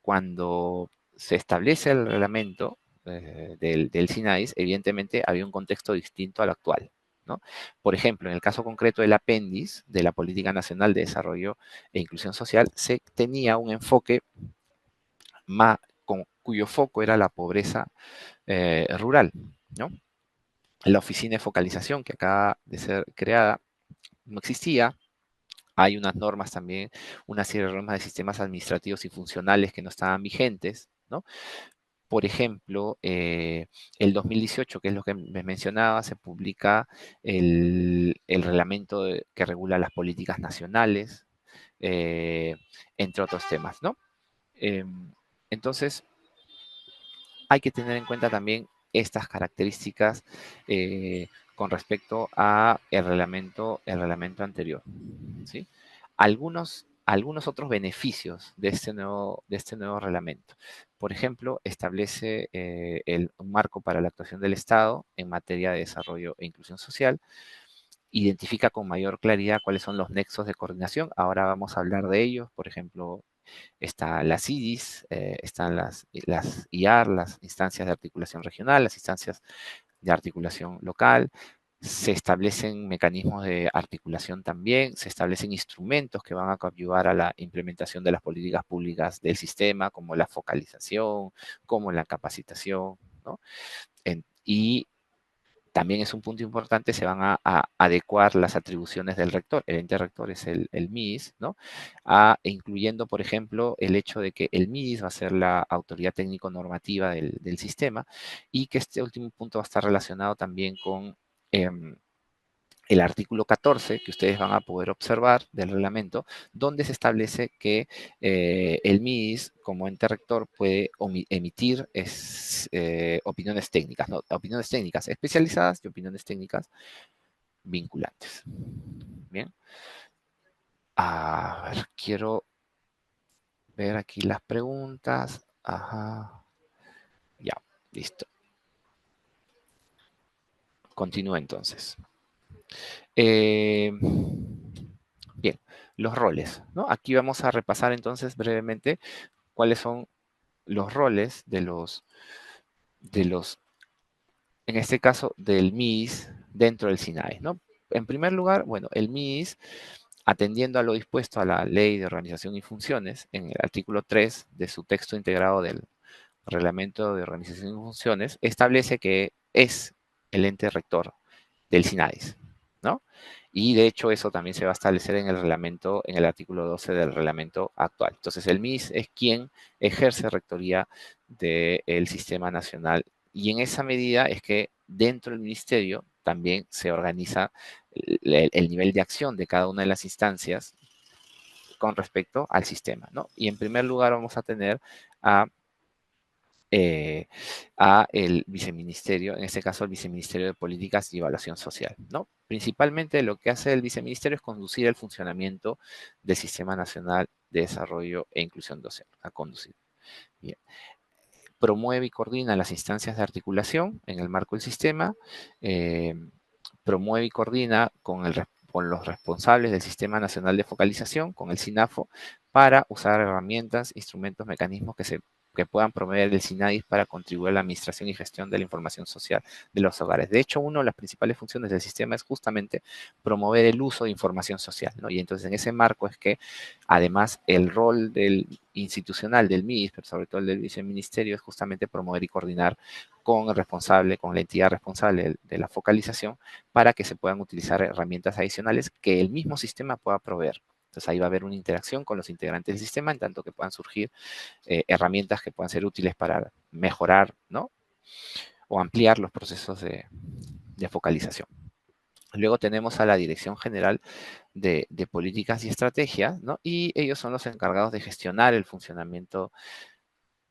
cuando se establece el reglamento del SINAIS, evidentemente había un contexto distinto al actual, ¿no? Por ejemplo, en el caso concreto del apéndice de la Política Nacional de Desarrollo e Inclusión Social, se tenía un enfoque cuyo foco era la pobreza rural, ¿no? La oficina de focalización que acaba de ser creada no existía. Hay unas normas también, una serie de normas de sistemas administrativos y funcionales que no estaban vigentes, ¿no? Por ejemplo, el 2018, que es lo que me mencionaba, se publica el reglamento que regula las políticas nacionales, eh, entre otros temas, ¿no? Entonces, hay que tener en cuenta también estas características con respecto a el reglamento anterior, ¿sí? Algunos otros beneficios de este nuevo reglamento. Por ejemplo, establece un marco para la actuación del Estado en materia de desarrollo e inclusión social, identifica con mayor claridad cuáles son los nexos de coordinación. Ahora vamos a hablar de ellos. Por ejemplo, está las IDIS, están las IAR, las instancias de articulación regional, las instancias de articulación local. Se establecen mecanismos de articulación también, se establecen instrumentos que van a ayudar a la implementación de las políticas públicas del sistema, como la focalización, como la capacitación, ¿no? Y también es un punto importante, se van a adecuar las atribuciones del rector. El ente rector es el MIS, ¿no? Incluyendo, por ejemplo, el hecho de que el MIS va a ser la autoridad técnico-normativa del sistema, y que este último punto va a estar relacionado también con el artículo 14, que ustedes van a poder observar del reglamento, donde se establece que el MIS, como ente rector, puede emitir opiniones técnicas, ¿no? Opiniones técnicas especializadas y opiniones técnicas vinculantes. Bien. A ver, quiero ver aquí las preguntas. Ajá. Ya, listo. Continúo entonces. Bien, los roles, ¿no? Aquí vamos a repasar entonces brevemente cuáles son los roles en este caso, del MIS dentro del SINAE, ¿no? En primer lugar, bueno, el MIS, atendiendo a lo dispuesto a la Ley de Organización y Funciones, en el artículo 3 de su texto integrado del Reglamento de Organización y Funciones, establece que es el ente rector del SINAIS, ¿no? Y de hecho eso también se va a establecer en el reglamento, en el artículo 12 del reglamento actual. Entonces el MIS es quien ejerce rectoría del Sistema Nacional, y en esa medida es que dentro del ministerio también se organiza el nivel de acción de cada una de las instancias con respecto al sistema, ¿no? Y en primer lugar vamos a tener a el viceministerio, en este caso el viceministerio de Políticas y Evaluación Social, ¿no? Principalmente lo que hace el viceministerio es conducir el funcionamiento del Sistema Nacional de Desarrollo e Inclusión Social, a conducir. Bien. Promueve y coordina las instancias de articulación en el marco del sistema, promueve y coordina con los responsables del Sistema Nacional de Focalización, con el SINAFO, para usar herramientas, instrumentos, mecanismos que puedan promover el SINADIS para contribuir a la administración y gestión de la información social de los hogares. De hecho, una de las principales funciones del sistema es justamente promover el uso de información social, ¿no? Y entonces en ese marco es que, además, el rol del institucional del MIDIS, pero sobre todo el del viceministerio, es justamente promover y coordinar con el responsable, con la entidad responsable de la focalización, para que se puedan utilizar herramientas adicionales que el mismo sistema pueda proveer. Entonces ahí va a haber una interacción con los integrantes del sistema, en tanto que puedan surgir herramientas que puedan ser útiles para mejorar, ¿no? O ampliar los procesos de focalización. Luego tenemos a la Dirección General de Políticas y Estrategias, ¿no? Y ellos son los encargados de gestionar el funcionamiento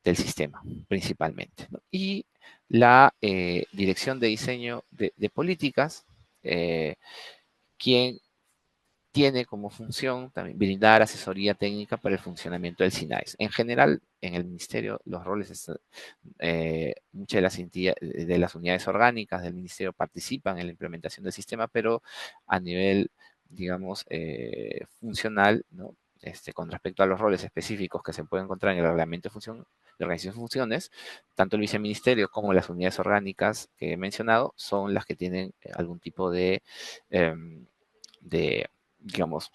del sistema, principalmente, ¿no? Y la Dirección de Diseño de Políticas, quien tiene como función también brindar asesoría técnica para el funcionamiento del SINAES. En general, en el ministerio, los roles, muchas de las unidades orgánicas del ministerio participan en la implementación del sistema, pero a nivel, digamos, funcional, ¿no? Con respecto a los roles específicos que se pueden encontrar en el reglamento de organización de funciones, tanto el viceministerio como las unidades orgánicas que he mencionado son las que tienen algún tipo em, de digamos,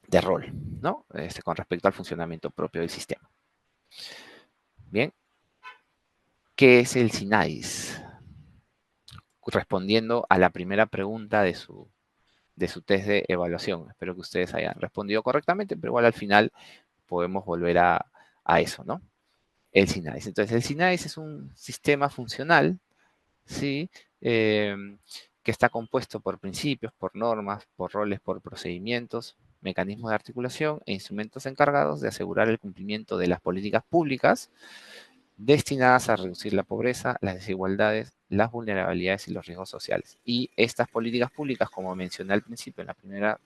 de rol, ¿no? Con respecto al funcionamiento propio del sistema. Bien, ¿qué es el SINADIS? Respondiendo a la primera pregunta de su test de evaluación. Espero que ustedes hayan respondido correctamente, pero igual al final podemos volver a eso, ¿no? El SINADIS. Entonces, el SINADIS es un sistema funcional, ¿sí? Que está compuesto por principios, por normas, por roles, por procedimientos, mecanismos de articulación e instrumentos encargados de asegurar el cumplimiento de las políticas públicas destinadas a reducir la pobreza, las desigualdades, las vulnerabilidades y los riesgos sociales. Y estas políticas públicas, como mencioné al principio en la primera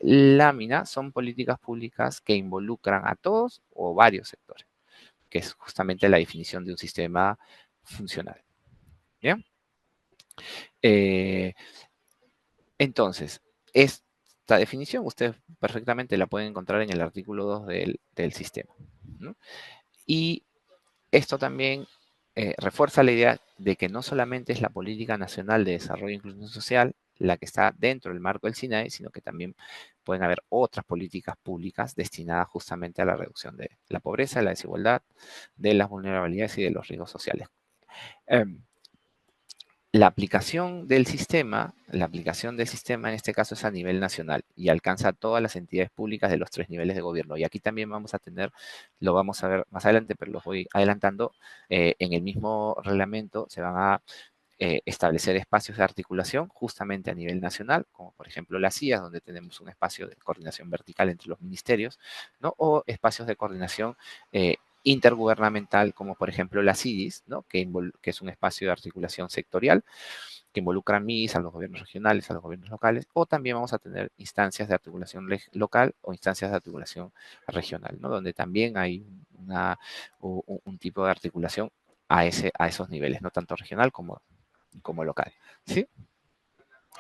lámina, son políticas públicas que involucran a todos o varios sectores, que es justamente la definición de un sistema funcional. ¿Bien? Entonces, esta definición ustedes perfectamente la pueden encontrar en el artículo 2 del sistema, ¿no? Y esto también refuerza la idea de que no solamente es la Política Nacional de Desarrollo e Inclusión Social la que está dentro del marco del SINAE, sino que también pueden haber otras políticas públicas destinadas justamente a la reducción de la pobreza, de la desigualdad, de las vulnerabilidades y de los riesgos sociales. La aplicación del sistema en este caso es a nivel nacional y alcanza a todas las entidades públicas de los 3 niveles de gobierno. Y aquí también vamos a tener, lo vamos a ver más adelante, pero lo voy adelantando, en el mismo reglamento se van a establecer espacios de articulación justamente a nivel nacional, como por ejemplo las CIAs, donde tenemos un espacio de coordinación vertical entre los ministerios, ¿no? O espacios de coordinación intergubernamental, como por ejemplo la CIDIS, ¿no? Que es un espacio de articulación sectorial que involucra a MIS, a los gobiernos regionales, a los gobiernos locales, o también vamos a tener instancias de articulación local o instancias de articulación regional, ¿no? Donde también hay un tipo de articulación a esos niveles, no tanto regional como local, ¿sí?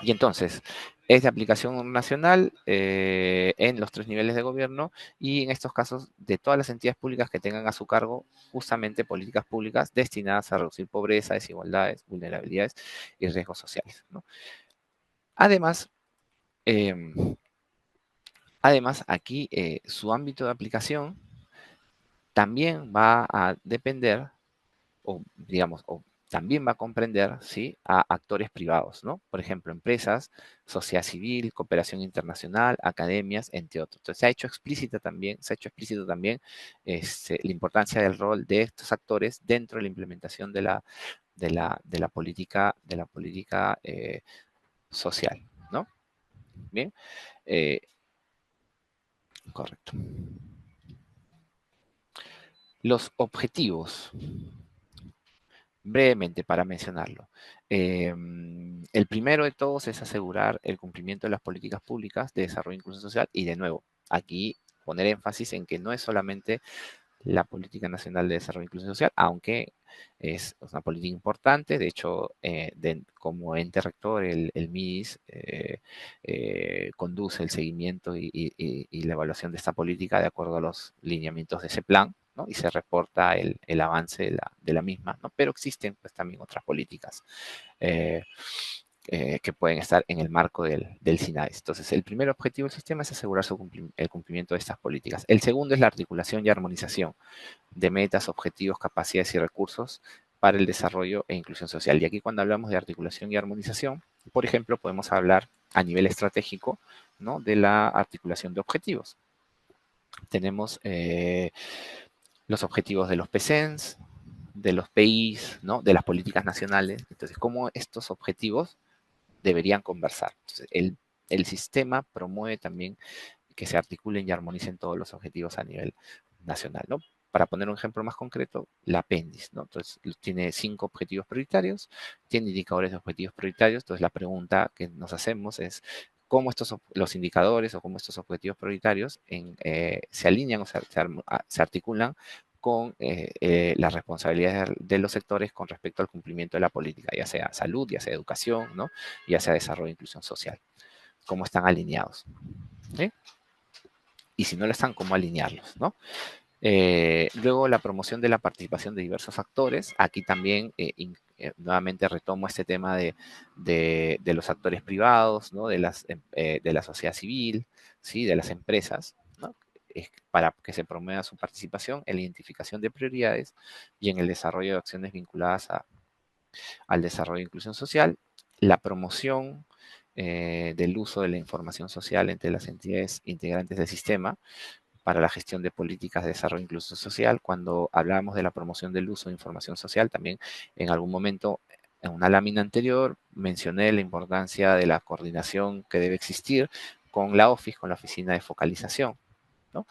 Y entonces, es de aplicación nacional en los 3 niveles de gobierno y en estos casos de todas las entidades públicas que tengan a su cargo justamente políticas públicas destinadas a reducir pobreza, desigualdades, vulnerabilidades y riesgos sociales, ¿no? Además, aquí su ámbito de aplicación también va a depender o digamos, o también va a comprender, ¿sí? A actores privados, ¿no? Por ejemplo, empresas, sociedad civil, cooperación internacional, academias, entre otros. Entonces, se ha hecho explícito también la importancia del rol de estos actores dentro de la implementación de la política social, ¿no? Bien, correcto. Los objetivos. Brevemente, para mencionarlo. El primero de todos es asegurar el cumplimiento de las políticas públicas de desarrollo e inclusión social y, de nuevo, aquí poner énfasis en que no es solamente la Política Nacional de Desarrollo e Inclusión Social, aunque es una política importante. De hecho, como ente rector, el MIDIS conduce el seguimiento y la evaluación de esta política de acuerdo a los lineamientos de ese plan, ¿no? Y se reporta el avance de la misma, ¿no? Pero existen pues también otras políticas eh, que pueden estar en el marco del SINAES. Entonces, el primer objetivo del sistema es asegurar el cumplimiento de estas políticas. El segundo es la articulación y armonización de metas, objetivos, capacidades y recursos para el desarrollo e inclusión social. Y aquí cuando hablamos de articulación y armonización, por ejemplo, podemos hablar a nivel estratégico, ¿no?, de la articulación de objetivos. Tenemos los objetivos de los PCENS, de los PIs, ¿no?, de las políticas nacionales. Entonces, ¿cómo estos objetivos deberían conversar? Entonces, el sistema promueve también que se articulen y armonicen todos los objetivos a nivel nacional, ¿no? Para poner un ejemplo más concreto, la apéndice, ¿no? Entonces, tiene 5 objetivos prioritarios, tiene indicadores de objetivos prioritarios. Entonces, la pregunta que nos hacemos es cómo los indicadores o cómo estos objetivos prioritarios se alinean o se articulan con las responsabilidades de los sectores con respecto al cumplimiento de la política, ya sea salud, ya sea educación, ¿no?, ya sea desarrollo e inclusión social. ¿Cómo están alineados? ¿Sí? Y si no lo están, cómo alinearlos, ¿no? Luego, la promoción de la participación de diversos actores. Aquí también nuevamente retomo este tema de los actores privados, ¿no?, de la sociedad civil, ¿sí?, de las empresas, ¿no?, para que se promueva su participación en la identificación de prioridades y en el desarrollo de acciones vinculadas al desarrollo e inclusión social. La promoción del uso de la información social entre las entidades integrantes del sistema para la gestión de políticas de desarrollo e inclusión social. Cuando hablábamos de la promoción del uso de información social, también en algún momento, en una lámina anterior, mencioné la importancia de la coordinación que debe existir con la OFIS, con la Oficina de Focalización, ¿no?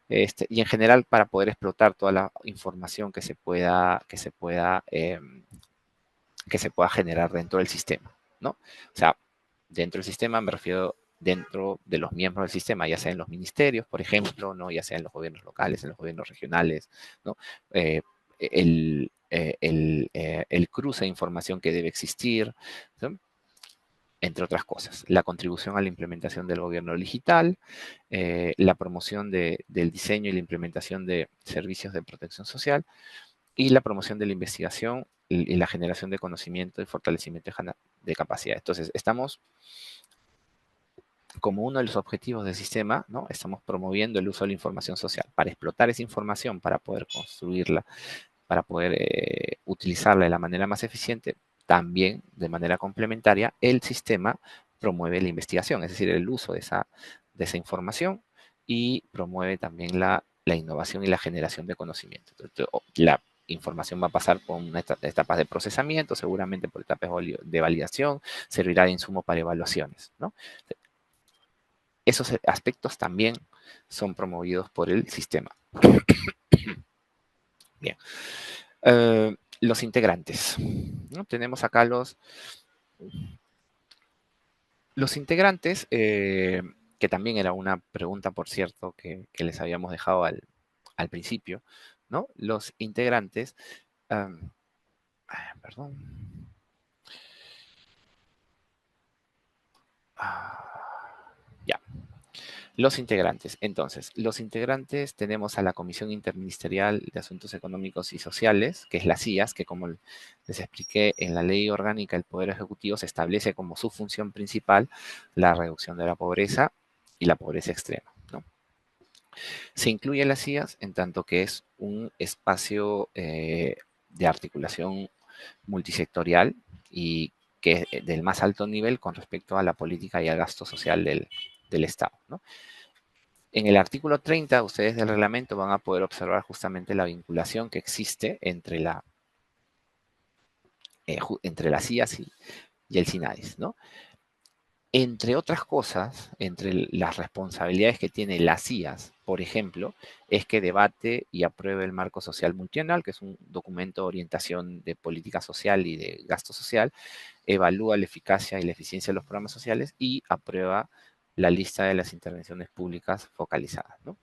Y en general, para poder explotar toda la información que se pueda generar dentro del sistema, ¿no? O sea, dentro del sistema me refiero dentro de los miembros del sistema, ya sea en los ministerios, por ejemplo, ¿no?, ya sea en los gobiernos locales, en los gobiernos regionales, ¿no? El cruce de información que debe existir, ¿no?, entre otras cosas. La contribución a la implementación del gobierno digital, la promoción del diseño y la implementación de servicios de protección social, y la promoción de la investigación y la generación de conocimiento y fortalecimiento de capacidades. Entonces, estamos, como uno de los objetivos del sistema, ¿no?, estamos promoviendo el uso de la información social para explotar esa información, para poder construirla, para poder utilizarla de la manera más eficiente. También, de manera complementaria, el sistema promueve la investigación, es decir, el uso de esa información, y promueve también la innovación y la generación de conocimiento. Entonces, la información va a pasar por unas etapas de procesamiento, seguramente por etapas de validación, servirá de insumo para evaluaciones, ¿no? Esos aspectos también son promovidos por el sistema. Bien. Los integrantes, ¿no? Tenemos acá los integrantes, que también era una pregunta, por cierto, que les habíamos dejado al principio, ¿no? Los integrantes, perdón. Ya. Los integrantes. Entonces, los integrantes tenemos a la Comisión Interministerial de Asuntos Económicos y Sociales, que es la CIAS, que, como les expliqué, en la Ley Orgánica del Poder Ejecutivo se establece como su función principal la reducción de la pobreza y la pobreza extrema, ¿no? Se incluye las CIAS en tanto que es un espacio de articulación multisectorial y que es del más alto nivel con respecto a la política y al gasto social del Estado, ¿no? En el artículo 30, ustedes del reglamento van a poder observar justamente la vinculación que existe entre las CIAS y el SINADIS, ¿no? Entre otras cosas, entre las responsabilidades que tiene las CIAS, por ejemplo, es que debate y apruebe el marco social multianual, que es un documento de orientación de política social y de gasto social, evalúa la eficacia y la eficiencia de los programas sociales y aprueba la lista de las intervenciones públicas focalizadas, ¿no?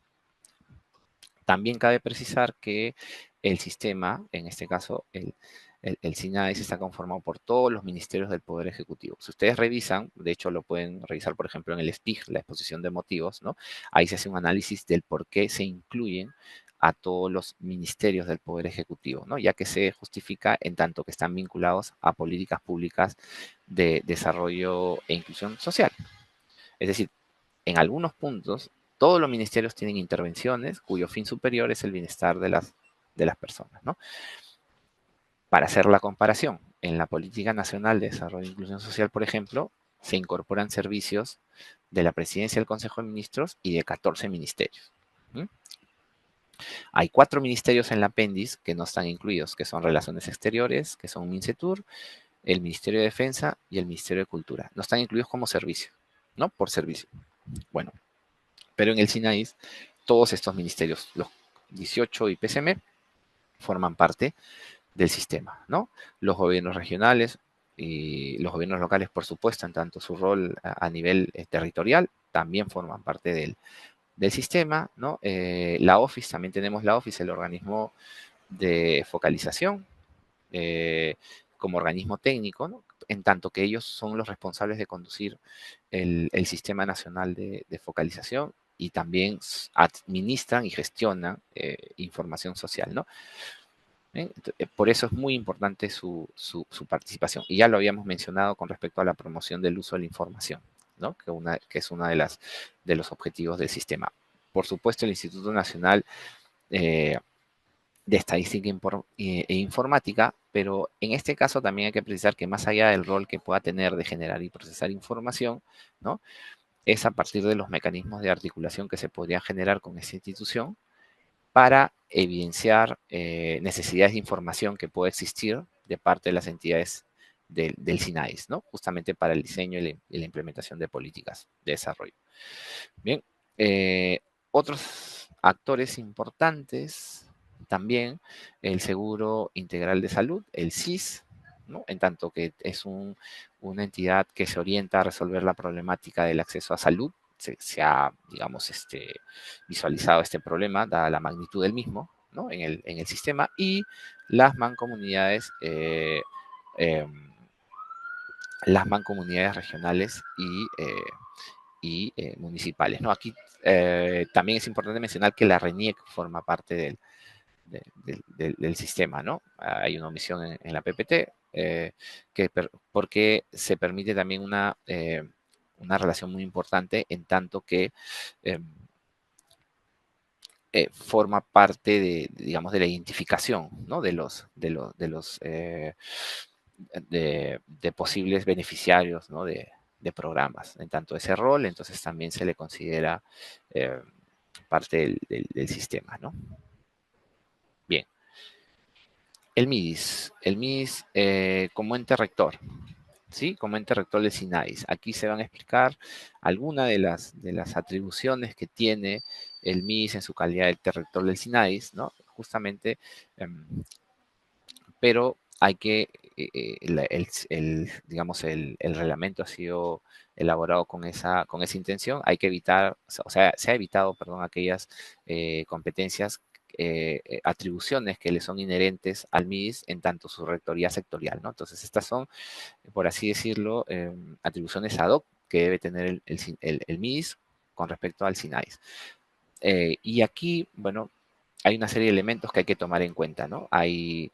También cabe precisar que el sistema, en este caso el SINAIS, está conformado por todos los ministerios del Poder Ejecutivo. Si ustedes revisan, de hecho lo pueden revisar, por ejemplo, en el SPIG, la exposición de motivos, ¿no? Ahí se hace un análisis del por qué se incluyen a todos los ministerios del Poder Ejecutivo, ¿no? Ya que se justifica en tanto que están vinculados a políticas públicas de desarrollo e inclusión social. Es decir, en algunos puntos, todos los ministerios tienen intervenciones cuyo fin superior es el bienestar de las personas, ¿no? Para hacer la comparación, en la Política Nacional de Desarrollo e Inclusión Social, por ejemplo, se incorporan servicios de la Presidencia del Consejo de Ministros y de 14 ministerios. ¿Mm? Hay 4 ministerios en la apéndice que no están incluidos, que son Relaciones Exteriores, que son MINCETUR, el Ministerio de Defensa y el Ministerio de Cultura. No están incluidos como servicio, ¿no? Por servicio. Bueno, pero en el SINAIS, todos estos ministerios, los 18 y PCM, forman parte del sistema, ¿no? Los gobiernos regionales y los gobiernos locales, por supuesto, en tanto su rol a nivel territorial, también forman parte del sistema, ¿no? La OFIS, también tenemos la OFIS, el organismo de focalización, como organismo técnico, ¿no? En tanto que ellos son los responsables de conducir el Sistema Nacional de Focalización y también administran y gestionan información social, ¿no? ¿Bien? Por eso es muy importante su participación. Y ya lo habíamos mencionado con respecto a la promoción del uso de la información, ¿no? Que es una de los objetivos del sistema. Por supuesto, el Instituto Nacional de Estadística e Informática, pero en este caso también hay que precisar que más allá del rol que pueda tener de generar y procesar información, ¿no? Es a partir de los mecanismos de articulación que se podrían generar con esta institución para evidenciar necesidades de información que puede existir de parte de las entidades del SINAIS, ¿no? Justamente para el diseño y la implementación de políticas de desarrollo. Bien, otros actores importantes también, el Seguro Integral de Salud, el SIS, ¿no? En tanto que es una entidad que se orienta a resolver la problemática del acceso a salud. Se ha, digamos, visualizado este problema, dada la magnitud del mismo, ¿no? En el sistema, y em, las mancomunidades regionales y municipales, ¿no? Aquí también es importante mencionar que la RENIEC forma parte del sistema, ¿no? Hay una omisión en la PPT porque se permite también una relación muy importante en tanto que forma parte digamos, de la identificación, ¿no? De posibles beneficiarios, ¿no? De programas. En tanto ese rol, entonces también se le considera parte del sistema, ¿no? Bien. El MIDIS. El MIDIS como ente rector, ¿sí? Como ente rector del SINAIS. Aquí se van a explicar algunas de las atribuciones que tiene el MIDIS en su calidad de ente rector del SINAIS, ¿no? Justamente, pero hay que, digamos, el reglamento ha sido elaborado con esa intención. Hay que evitar, o sea, se ha evitado, perdón, aquellas competencias, atribuciones que le son inherentes al MIDIS en tanto su rectoría sectorial, ¿no? Entonces, estas son, por así decirlo, atribuciones ad hoc que debe tener el MIDIS con respecto al SINAIS. Y aquí, bueno, hay una serie de elementos que hay que tomar en cuenta, ¿no? Hay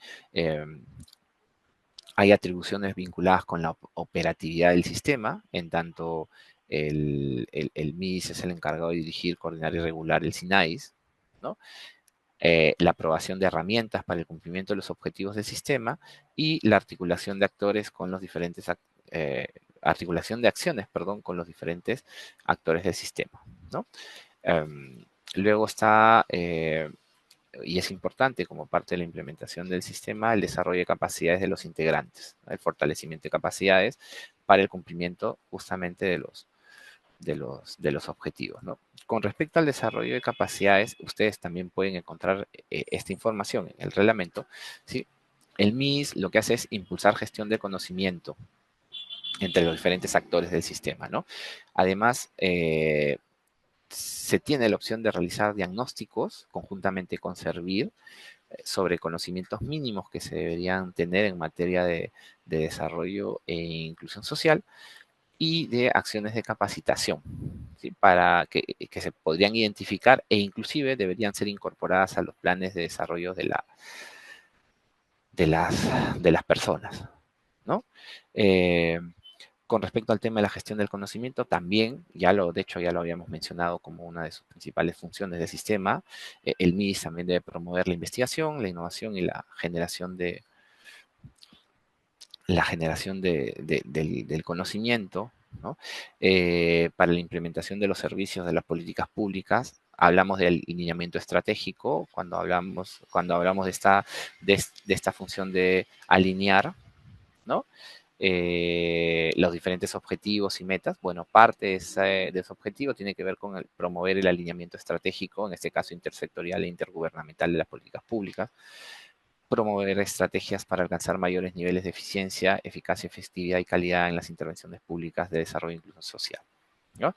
atribuciones vinculadas con la operatividad del sistema, en tanto el MIDIS es el encargado de dirigir, coordinar y regular el SINAIS, ¿no? La aprobación de herramientas para el cumplimiento de los objetivos del sistema y la articulación de actores con los diferentes articulación de acciones, perdón, con los diferentes actores del sistema, ¿no? Luego está, y es importante como parte de la implementación del sistema, el desarrollo de capacidades de los integrantes, ¿no? El fortalecimiento de capacidades para el cumplimiento justamente de los objetivos, ¿no? Con respecto al desarrollo de capacidades, ustedes también pueden encontrar esta información en el reglamento, ¿sí? El MIS lo que hace es impulsar gestión de conocimiento entre los diferentes actores del sistema, ¿no? Además, se tiene la opción de realizar diagnósticos conjuntamente con Servir sobre conocimientos mínimos que se deberían tener en materia de desarrollo e inclusión social y de acciones de capacitación, ¿sí? Para que se podrían identificar e inclusive deberían ser incorporadas a los planes de desarrollo de las personas, ¿no? Con respecto al tema de la gestión del conocimiento, también, de hecho ya lo habíamos mencionado como una de sus principales funciones del sistema, el MIDIS también debe promover la investigación, la innovación y la generación del conocimiento, ¿no? Para la implementación de los servicios de las políticas públicas. Hablamos del lineamiento estratégico cuando hablamos de esta función de alinear, ¿no? Los diferentes objetivos y metas. Bueno, parte de ese objetivo tiene que ver con promover el alineamiento estratégico, en este caso intersectorial e intergubernamental de las políticas públicas, promover estrategias para alcanzar mayores niveles de eficiencia, eficacia, efectividad y calidad en las intervenciones públicas de desarrollo e inclusión social, ¿no?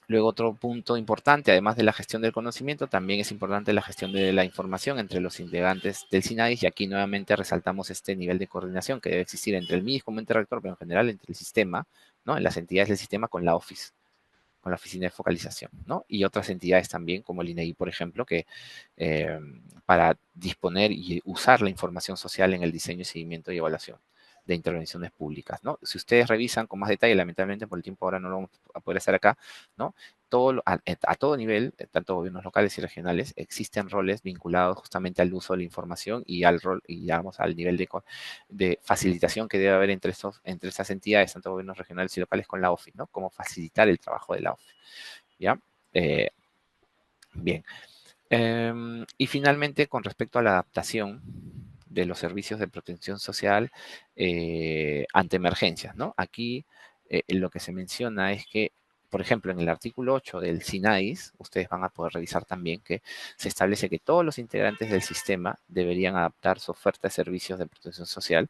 Luego, otro punto importante, además de la gestión del conocimiento, también es importante la gestión de la información entre los integrantes del SINADIS, y aquí nuevamente resaltamos este nivel de coordinación que debe existir entre el MIDIS como ente rector, pero en general entre el sistema, ¿no? En las entidades del sistema con la OFICE, con la Oficina de Focalización, ¿no? Y otras entidades también, como el INEI, por ejemplo, que para disponer y usar la información social en el diseño, seguimiento y evaluación de intervenciones públicas, ¿no? Si ustedes revisan con más detalle, lamentablemente por el tiempo ahora no lo vamos a poder hacer acá, ¿no? A todo nivel, tanto gobiernos locales y regionales, existen roles vinculados justamente al uso de la información y al rol, y digamos, al nivel de facilitación que debe haber entre esas entidades, tanto gobiernos regionales y locales, con la OFI, ¿no? Cómo facilitar el trabajo de la OFI, ¿ya? Bien. Y finalmente, con respecto a la adaptación de los servicios de protección social ante emergencias, ¿no? Aquí lo que se menciona es que, por ejemplo, en el artículo 8 del SINAIS, ustedes van a poder revisar también que se establece que todos los integrantes del sistema deberían adaptar su oferta de servicios de protección social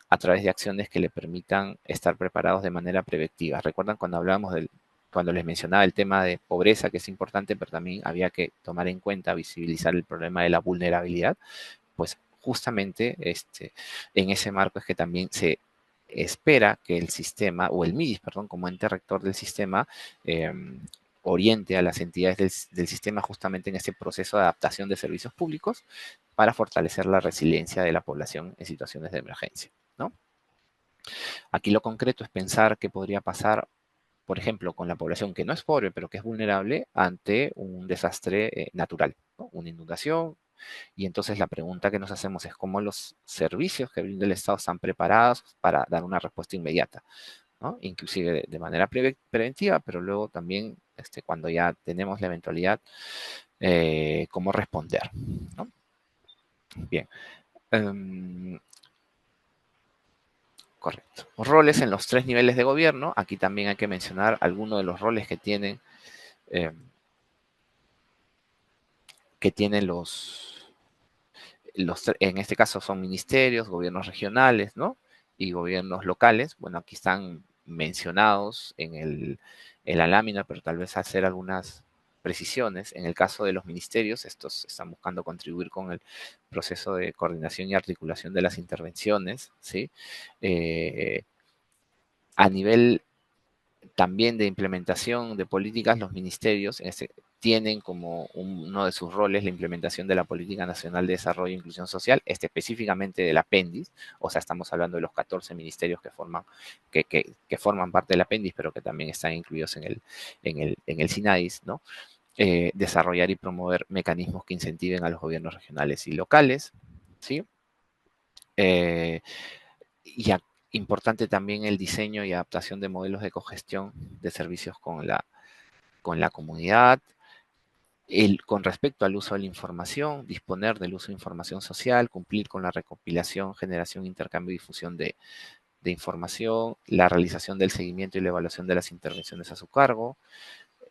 a través de acciones que le permitan estar preparados de manera preventiva. ¿Recuerdan cuando les mencionaba el tema de pobreza, que es importante, pero también había que tomar en cuenta, visibilizar el problema de la vulnerabilidad? Pues justamente en ese marco es que también se espera que el sistema, o el MIDIS, perdón, como ente rector del sistema, oriente a las entidades del sistema justamente en este proceso de adaptación de servicios públicos para fortalecer la resiliencia de la población en situaciones de emergencia, ¿no? Aquí lo concreto es pensar qué podría pasar, por ejemplo, con la población que no es pobre, pero que es vulnerable ante un desastre natural, ¿no? Una inundación. Y entonces la pregunta que nos hacemos es cómo los servicios que brinda el Estado están preparados para dar una respuesta inmediata, ¿no? Inclusive de manera preventiva, pero luego también cuando ya tenemos la eventualidad, cómo responder, ¿no? Bien. Correcto. Roles en los 3 niveles de gobierno. Aquí también hay que mencionar algunos de los roles eh, que tienen en este caso son ministerios, gobiernos regionales, ¿no? Y gobiernos locales. Bueno, aquí están mencionados en la lámina, pero tal vez hacer algunas precisiones. En el caso de los ministerios, estos están buscando contribuir con el proceso de coordinación y articulación de las intervenciones, ¿sí? A nivel también de implementación de políticas, los ministerios tienen como uno de sus roles la implementación de la Política Nacional de Desarrollo e Inclusión Social, específicamente del apéndice. O sea, estamos hablando de los 14 ministerios que forman parte del apéndice, pero que también están incluidos en el SINADIS, ¿no? Desarrollar y promover mecanismos que incentiven a los gobiernos regionales y locales, ¿sí? Y importante también el diseño y adaptación de modelos de cogestión de servicios con la comunidad. Con respecto al uso de la información, disponer del uso de información social, cumplir con la recopilación, generación, intercambio y difusión de información, la realización del seguimiento y la evaluación de las intervenciones a su cargo,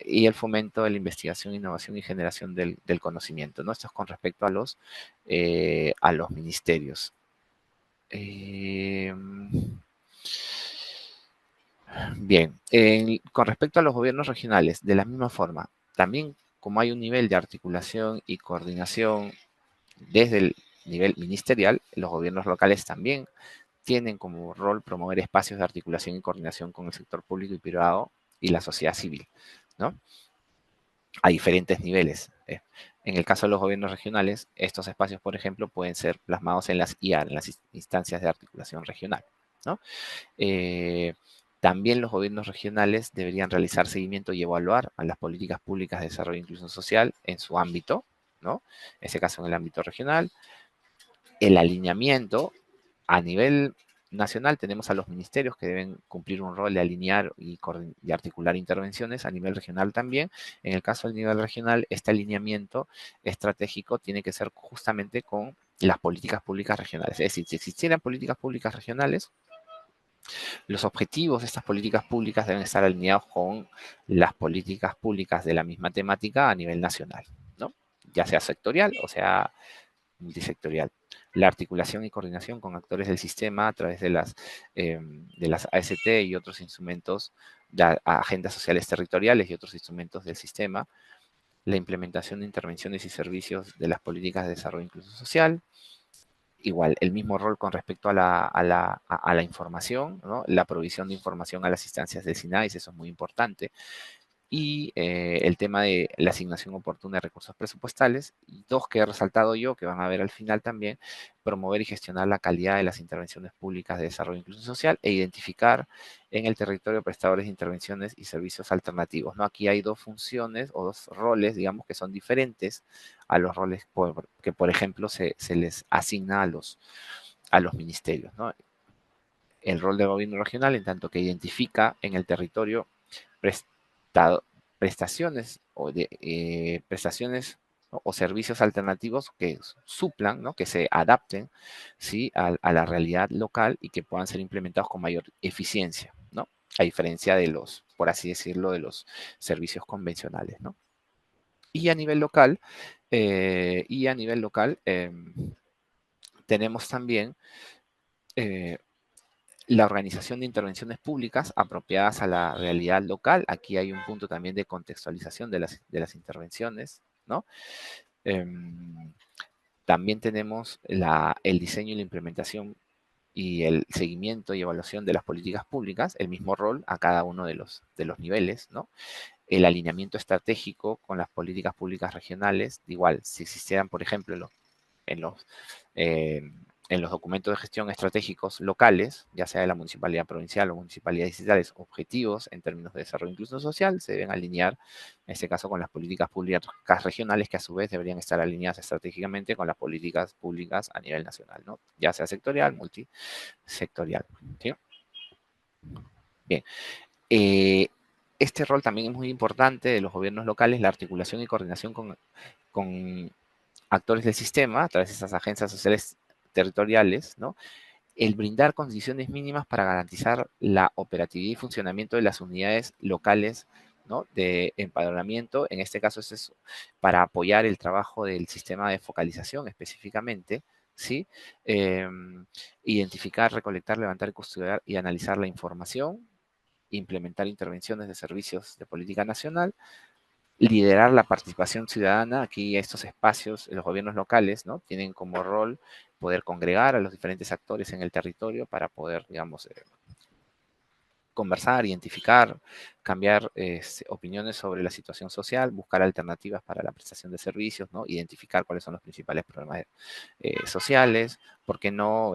y el fomento de la investigación, innovación y generación del conocimiento, ¿no? Esto es con respecto a los ministerios. Bien, con respecto a los gobiernos regionales, de la misma forma, también como hay un nivel de articulación y coordinación desde el nivel ministerial, los gobiernos locales también tienen como rol promover espacios de articulación y coordinación con el sector público y privado y la sociedad civil, ¿no? A diferentes niveles. En el caso de los gobiernos regionales, estos espacios, por ejemplo, pueden ser plasmados en las IAR, en las instancias de articulación regional, ¿no? Eh, También los gobiernos regionales deberían realizar seguimiento y evaluar a las políticas públicas de desarrollo e inclusión social en su ámbito, ¿no? En este caso en el ámbito regional. El alineamiento a nivel nacional tenemos a los ministerios que deben cumplir un rol de alinear y articular intervenciones, a nivel regional también. En el caso del nivel regional, este alineamiento estratégico tiene que ser justamente con las políticas públicas regionales. Es decir, si existieran políticas públicas regionales, los objetivos de estas políticas públicas deben estar alineados con las políticas públicas de la misma temática a nivel nacional, ¿no? Ya sea sectorial o sea multisectorial. La articulación y coordinación con actores del sistema a través de las AST y otros instrumentos, de agendas sociales territoriales y otros instrumentos del sistema. La implementación de intervenciones y servicios de las políticas de desarrollo incluso social. Igual, el mismo rol con respecto a la información, ¿no? La provisión de información a las instancias del SINAIS, eso es muy importante. Y el tema de la asignación oportuna de recursos presupuestales. Y dos que he resaltado yo, que van a ver al final también, promover y gestionar la calidad de las intervenciones públicas de desarrollo e inclusión social e identificar en el territorio prestadores de intervenciones y servicios alternativos, ¿no? Aquí hay dos funciones o dos roles, digamos, que son diferentes a los roles que, por ejemplo, se les asigna a los ministerios, ¿no? El rol del gobierno regional, en tanto que identifica en el territorio prestado, prestaciones prestaciones, ¿no? O servicios alternativos que suplan, ¿no? Que se adapten, ¿sí? A la realidad local y que puedan ser implementados con mayor eficiencia, ¿no? A diferencia de los, por así decirlo, de los servicios convencionales, ¿no? Y a nivel local, tenemos también la organización de intervenciones públicas apropiadas a la realidad local. Aquí hay un punto también de contextualización de las intervenciones, ¿no? También tenemos el diseño y la implementación y el seguimiento y evaluación de las políticas públicas, el mismo rol a cada uno de los niveles, ¿no? El alineamiento estratégico con las políticas públicas regionales, igual, si existieran, por ejemplo, en los, eh, en los documentos de gestión estratégicos locales, ya sea de la municipalidad provincial o municipalidades distritales, objetivos en términos de desarrollo e inclusión social, se deben alinear, en este caso, con las políticas públicas regionales, que a su vez deberían estar alineadas estratégicamente con las políticas públicas a nivel nacional, ¿no? Ya sea sectorial, multisectorial. ¿Sí? Bien. Eh, este rol también es muy importante de los gobiernos locales, la articulación y coordinación con actores del sistema, a través de estas agencias sociales territoriales, ¿no? El brindar condiciones mínimas para garantizar la operatividad y funcionamiento de las unidades locales, ¿no? De empadronamiento. En este caso es eso, para apoyar el trabajo del sistema de focalización específicamente, ¿sí? Identificar, recolectar, levantar, custodiar y analizar la información, implementar intervenciones de servicios de política nacional, liderar la participación ciudadana. Aquí estos espacios, los gobiernos locales, ¿no? Tienen como rol poder congregar a los diferentes actores en el territorio para poder, digamos, conversar, identificar, cambiar opiniones sobre la situación social, buscar alternativas para la prestación de servicios, ¿no? Identificar cuáles son los principales problemas sociales, por qué no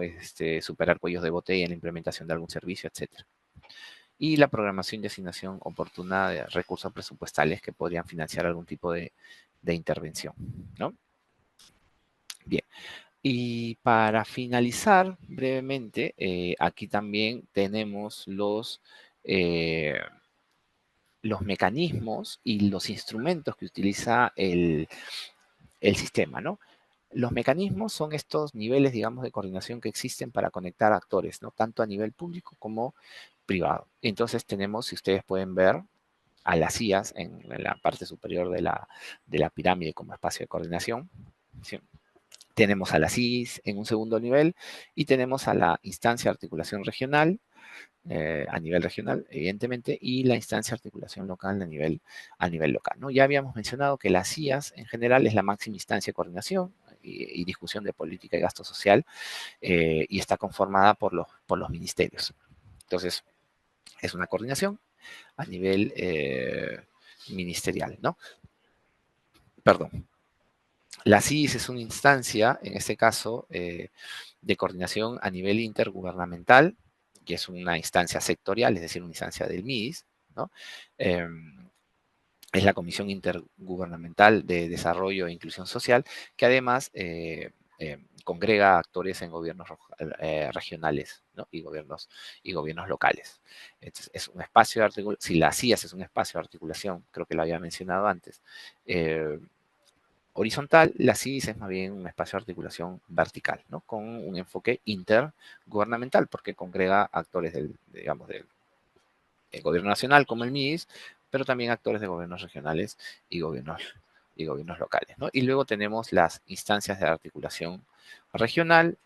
superar cuellos de botella en la implementación de algún servicio, etcétera. Y la programación y asignación oportuna de recursos presupuestales que podrían financiar algún tipo de intervención, ¿no? Bien. Y para finalizar brevemente, aquí también tenemos eh, los mecanismos y los instrumentos que utiliza el sistema, ¿no? Los mecanismos son estos niveles, digamos, de coordinación que existen para conectar actores, ¿no? Tanto a nivel público como privado. Entonces tenemos, si ustedes pueden ver, a las IAS en la parte superior de la pirámide como espacio de coordinación. ¿Sí? Tenemos a las IS en un segundo nivel y tenemos a la instancia de articulación regional a nivel regional, evidentemente, y la instancia de articulación local a nivel local, ¿no? Ya habíamos mencionado que las CIAS en general es la máxima instancia de coordinación y discusión de política y gasto social, y está conformada por los ministerios. Entonces, es una coordinación a nivel ministerial, ¿no? Perdón. La CIS es una instancia, en este caso, de coordinación a nivel intergubernamental, que es una instancia sectorial, es decir, una instancia del MIDIS, ¿no? Es la Comisión Intergubernamental de Desarrollo e Inclusión Social, que además congrega actores en gobiernos regionales, ¿no? y gobiernos locales. Entonces, es un espacio de articulación, si la CIAS es un espacio de articulación, creo que lo había mencionado antes, horizontal, la CIS es más bien un espacio de articulación vertical, ¿no? Con un enfoque intergubernamental, porque congrega actores digamos, del gobierno nacional, como el MIDIS, pero también actores de gobiernos regionales y gobiernos locales, ¿no? Y luego tenemos las instancias de articulación regional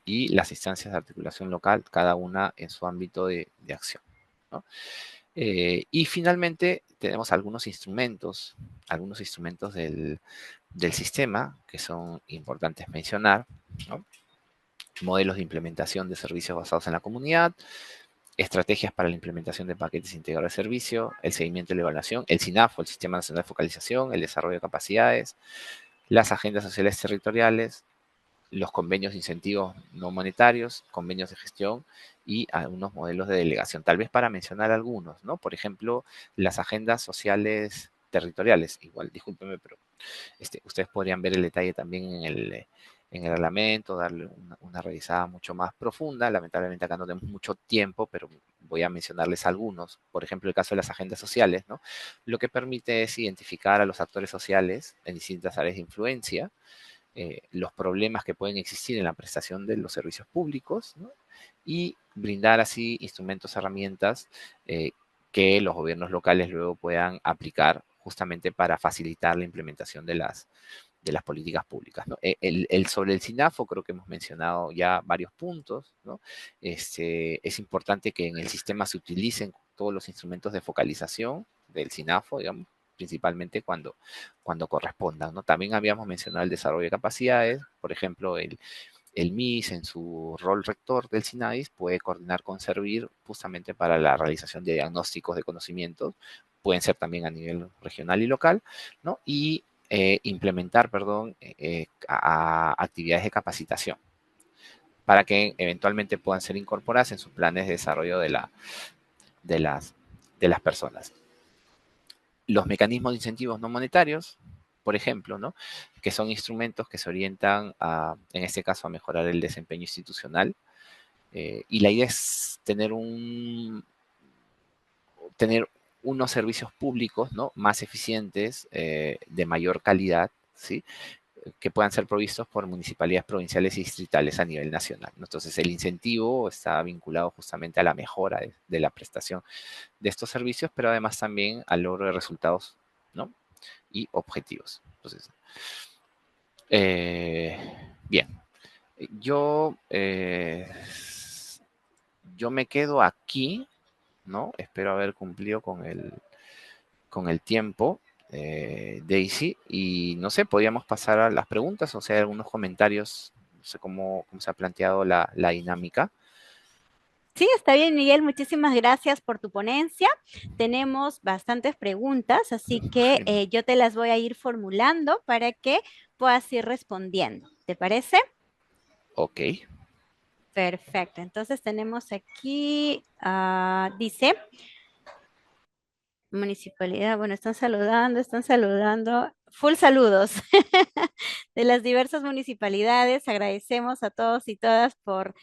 y las instancias de articulación local, cada una en su ámbito de acción, ¿no? Y finalmente tenemos algunos instrumentos del sistema que son importantes mencionar, ¿no? Modelos de implementación de servicios basados en la comunidad, estrategias para la implementación de paquetes integrados de servicio, el seguimiento y la evaluación, el SINAFO, el Sistema Nacional de Focalización, el desarrollo de capacidades, las agendas sociales territoriales, los convenios de incentivos no monetarios, convenios de gestión y algunos modelos de delegación. Tal vez para mencionar algunos, ¿no? Por ejemplo, las agendas sociales territoriales. Igual, discúlpeme, pero ustedes podrían ver el detalle también en el reglamento, darle una revisada mucho más profunda. Lamentablemente acá no tenemos mucho tiempo, pero voy a mencionarles algunos. Por ejemplo, el caso de las agendas sociales, ¿no? Lo que permite es identificar a los actores sociales en distintas áreas de influencia, los problemas que pueden existir en la prestación de los servicios públicos, ¿no? Y brindar así instrumentos, herramientas que los gobiernos locales luego puedan aplicar justamente para facilitar la implementación de las políticas públicas, ¿no? Sobre el SINAFO creo que hemos mencionado ya varios puntos, ¿no? Es importante que en el sistema se utilicen todos los instrumentos de focalización del SINAFO, digamos, principalmente cuando correspondan, ¿no? También habíamos mencionado el desarrollo de capacidades, por ejemplo, el MIS en su rol rector del SINAIS puede coordinar con Servir justamente para la realización de diagnósticos de conocimientos, pueden ser también a nivel regional y local, ¿no? Y implementar, perdón, actividades de capacitación para que eventualmente puedan ser incorporadas en sus planes de desarrollo de las, de las personas. Los mecanismos de incentivos no monetarios, por ejemplo, ¿no? Que son instrumentos que se orientan en este caso, a mejorar el desempeño institucional. Y la idea es tener unos servicios públicos, ¿no? Más eficientes, de mayor calidad, ¿sí? Que puedan ser provistos por municipalidades provinciales y distritales a nivel nacional, ¿no? Entonces, el incentivo está vinculado justamente a la mejora de la prestación de estos servicios, pero además también al logro de resultados, ¿no? Y objetivos. Entonces, bien, yo, yo me quedo aquí, ¿no? Espero haber cumplido con el tiempo, Daisy, y no sé, podríamos pasar a las preguntas, o sea, algunos comentarios, no sé cómo se ha planteado la dinámica. Sí, está bien, Miguel. Muchísimas gracias por tu ponencia. Tenemos bastantes preguntas, así que Genial. yo te las voy a ir formulando para que puedas ir respondiendo. ¿Te parece? Ok. Perfecto. Entonces tenemos aquí, dice, municipalidad, bueno, están saludando. Full saludos de las diversas municipalidades. Agradecemos a todos y todas por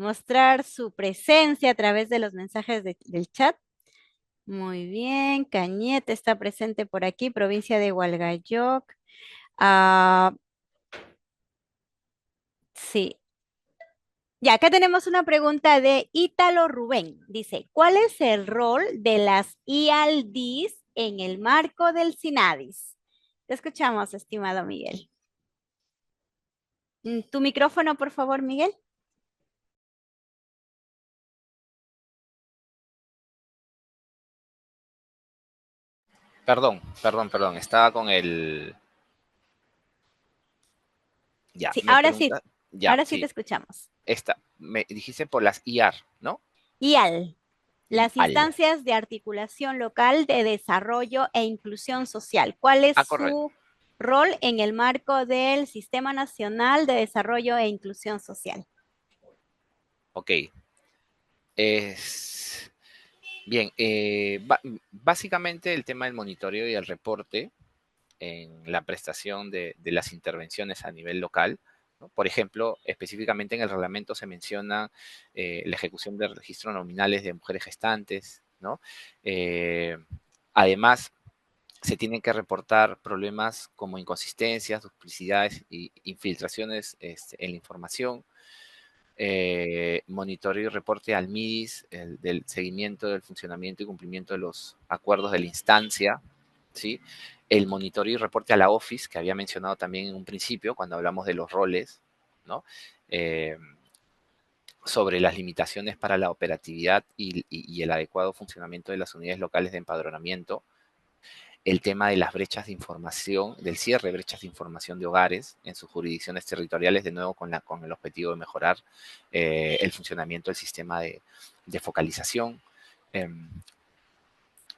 mostrar su presencia a través de los mensajes del chat. Muy bien, Cañete está presente por aquí, provincia de Hualgayoc. Ah, sí. Ya, acá tenemos una pregunta de Ítalo Rubén. Dice, ¿cuál es el rol de las IALDIS en el marco del SINADIS? Te escuchamos, estimado Miguel. Tu micrófono, por favor, Miguel. Perdón, estaba con el... Ya, Sí, me pregunta... Ya, ahora sí te sí, escuchamos. me dijiste por las IAR, ¿no? IAL, las IAL. instancias de articulación local de desarrollo e inclusión social. ¿Cuál es Ah, correcto. su rol en el marco del Sistema Nacional de Desarrollo e Inclusión Social? Ok. Es... Bien, básicamente el tema del monitoreo y el reporte en la prestación de las intervenciones a nivel local, ¿no? Por ejemplo, específicamente en el reglamento se menciona la ejecución de registros nominales de mujeres gestantes, ¿no? Eh, además, se tienen que reportar problemas como inconsistencias, duplicidades e infiltraciones en la información, monitoreo y reporte al MIDIS del seguimiento del funcionamiento y cumplimiento de los acuerdos de la instancia, ¿sí? El monitoreo y reporte a la Office, que había mencionado también en un principio, cuando hablamos de los roles, ¿no? Eh, sobre las limitaciones para la operatividad y el adecuado funcionamiento de las unidades locales de empadronamiento, el tema de las brechas de información, del cierre de brechas de información de hogares en sus jurisdicciones territoriales, de nuevo con el objetivo de mejorar el funcionamiento del sistema de focalización. Eh,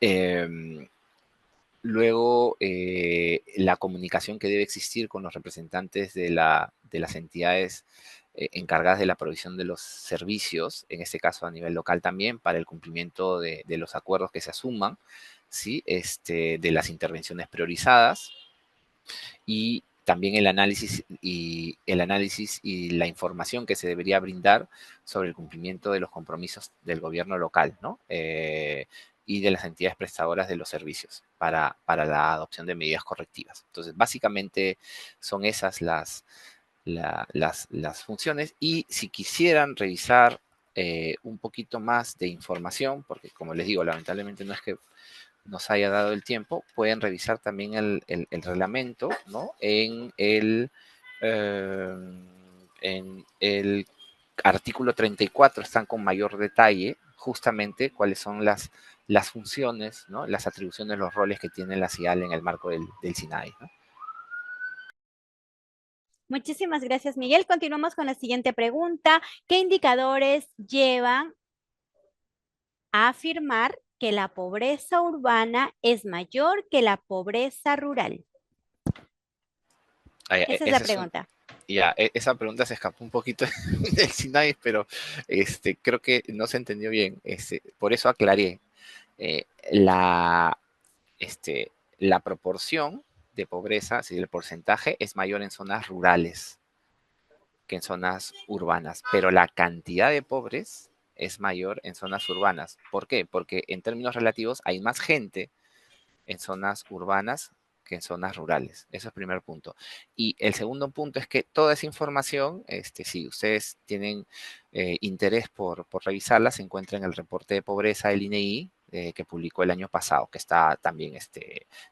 eh, luego, la comunicación que debe existir con los representantes de las entidades encargadas de la provisión de los servicios, en este caso a nivel local también, para el cumplimiento de los acuerdos que se asuman, ¿sí? De las intervenciones priorizadas y también el análisis y la información que se debería brindar sobre el cumplimiento de los compromisos del gobierno local, ¿no? Y de las entidades prestadoras de los servicios para la adopción de medidas correctivas. Entonces, básicamente son esas las funciones y si quisieran revisar un poquito más de información, porque como les digo, lamentablemente no es que nos haya dado el tiempo, pueden revisar también el reglamento, ¿no? Eh, en el artículo 34 están con mayor detalle justamente cuáles son las funciones, ¿no? Las atribuciones, los roles que tiene la CIAL en el marco del SINAI, ¿no? Muchísimas gracias, Miguel. Continuamos con la siguiente pregunta. ¿Qué indicadores llevan a afirmar que la pobreza urbana es mayor que la pobreza rural? Esa es la Ese es un, pregunta. ya, esa pregunta se escapó un poquito del SINAI, pero creo que no se entendió bien. Por eso aclaré. Eh, la, este, la proporción de pobreza, si el porcentaje es mayor en zonas rurales que en zonas urbanas, pero la cantidad de pobres es mayor en zonas urbanas. ¿Por qué? Porque en términos relativos hay más gente en zonas urbanas que en zonas rurales. Eso es el primer punto. Y el segundo punto es que toda esa información, si ustedes tienen interés por revisarla, se encuentra en el reporte de pobreza del INEI que publicó el año pasado, que está también,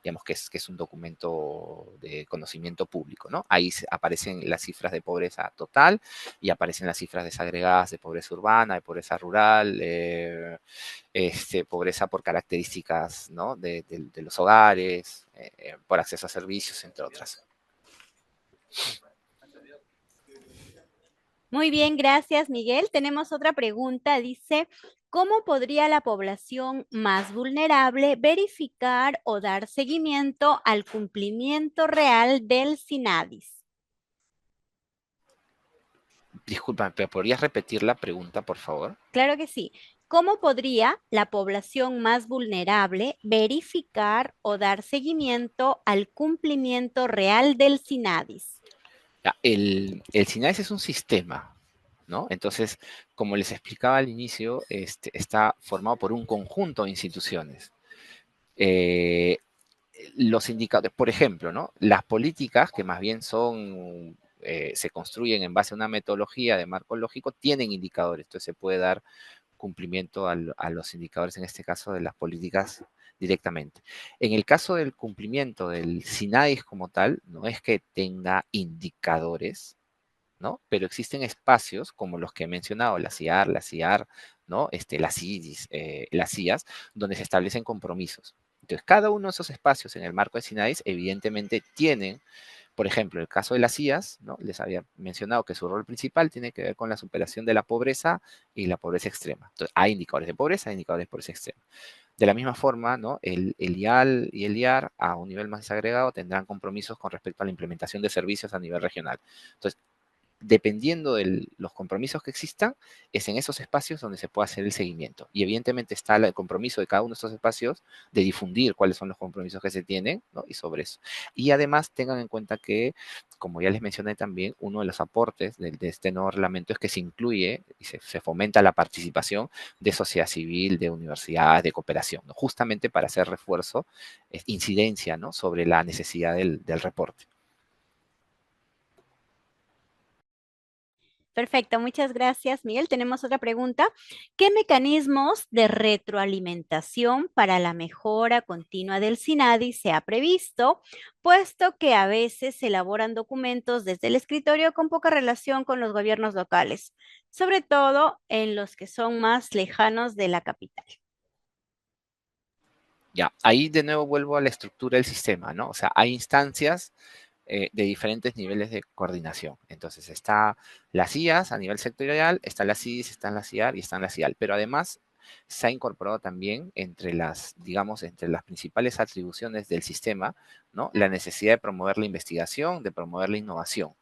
digamos que es un documento de conocimiento público, ¿no? Ahí aparecen las cifras de pobreza total y aparecen las cifras desagregadas de pobreza urbana, de pobreza rural, pobreza por características, ¿no? de los hogares, por acceso a servicios, entre otras. Muy bien, gracias, Miguel. Tenemos otra pregunta. Dice, ¿cómo podría la población más vulnerable verificar o dar seguimiento al cumplimiento real del SINADIS? Disculpa, ¿pero podrías repetir la pregunta, por favor? Claro que sí. ¿Cómo podría la población más vulnerable verificar o dar seguimiento al cumplimiento real del SINADIS? Ya, el SINAES es un sistema, ¿no? Entonces, como les explicaba al inicio, está formado por un conjunto de instituciones. Eh, los indicadores, por ejemplo, ¿no? Las políticas, que más bien se construyen en base a una metodología de marco lógico, tienen indicadores. Entonces se puede dar cumplimiento a los indicadores, en este caso de las políticas directamente. En el caso del cumplimiento del SINADIS como tal, no es que tenga indicadores, ¿no? Pero existen espacios como los que he mencionado, la CIAR, ¿no? Las IDIS, las CIAs, donde se establecen compromisos. Entonces, cada uno de esos espacios en el marco de SINAIS, evidentemente, tienen, por ejemplo, el caso de las IAS, ¿no? Les había mencionado que su rol principal tiene que ver con la superación de la pobreza y la pobreza extrema. Entonces, hay indicadores de pobreza, hay indicadores de pobreza extrema. De la misma forma, ¿no? El IAL y el IAR a un nivel más desagregado tendrán compromisos con respecto a la implementación de servicios a nivel regional. Entonces, dependiendo de los compromisos que existan, es en esos espacios donde se puede hacer el seguimiento. Y evidentemente está el compromiso de cada uno de estos espacios de difundir cuáles son los compromisos que se tienen, ¿no? Y sobre eso. Y además tengan en cuenta que, como ya les mencioné también, uno de los aportes de este nuevo reglamento es que se incluye y se fomenta la participación de sociedad civil, de universidades, de cooperación, ¿no? Justamente para hacer refuerzo, incidencia, ¿no? Sobre la necesidad del reporte. Perfecto, muchas gracias, Miguel. Tenemos otra pregunta. ¿Qué mecanismos de retroalimentación para la mejora continua del SINADI se ha previsto, puesto que a veces se elaboran documentos desde el escritorio con poca relación con los gobiernos locales, sobre todo en los que son más lejanos de la capital? Ya, ahí de nuevo vuelvo a la estructura del sistema, ¿no? O sea, hay instancias de diferentes niveles de coordinación. Entonces, está las IAS a nivel sectorial, está las CIDIS, están las IAR y están las IAL. Pero además, se ha incorporado también entre las, digamos, entre las principales atribuciones del sistema, ¿no? La necesidad de promover la investigación, de promover la innovación.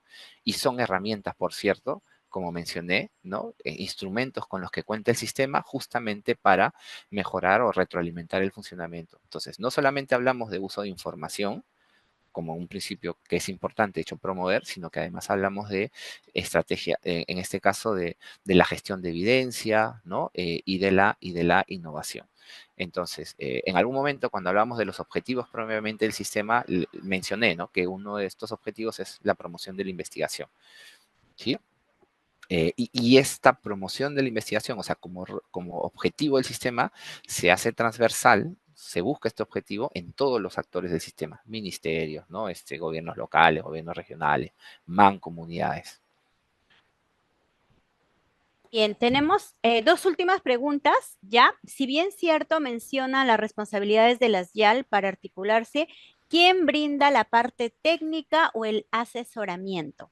Y son herramientas, por cierto, como mencioné, ¿no? Instrumentos con los que cuenta el sistema justamente para mejorar o retroalimentar el funcionamiento. Entonces, no solamente hablamos de uso de información, como un principio que es importante, de hecho, promover, sino que además hablamos de estrategia, en este caso de la gestión de evidencia, ¿no? Y de la innovación. Entonces, en algún momento, cuando hablamos de los objetivos propiamente del sistema, mencioné, ¿no? Que uno de estos objetivos es la promoción de la investigación, ¿sí? Y esta promoción de la investigación, o sea, como objetivo del sistema, se hace transversal, se busca este objetivo en todos los actores del sistema, ministerios, ¿no? Gobiernos locales, gobiernos regionales, mancomunidades. Bien, tenemos dos últimas preguntas, ¿ya? Si bien cierto menciona las responsabilidades de las YAL para articularse, ¿quién brinda la parte técnica o el asesoramiento?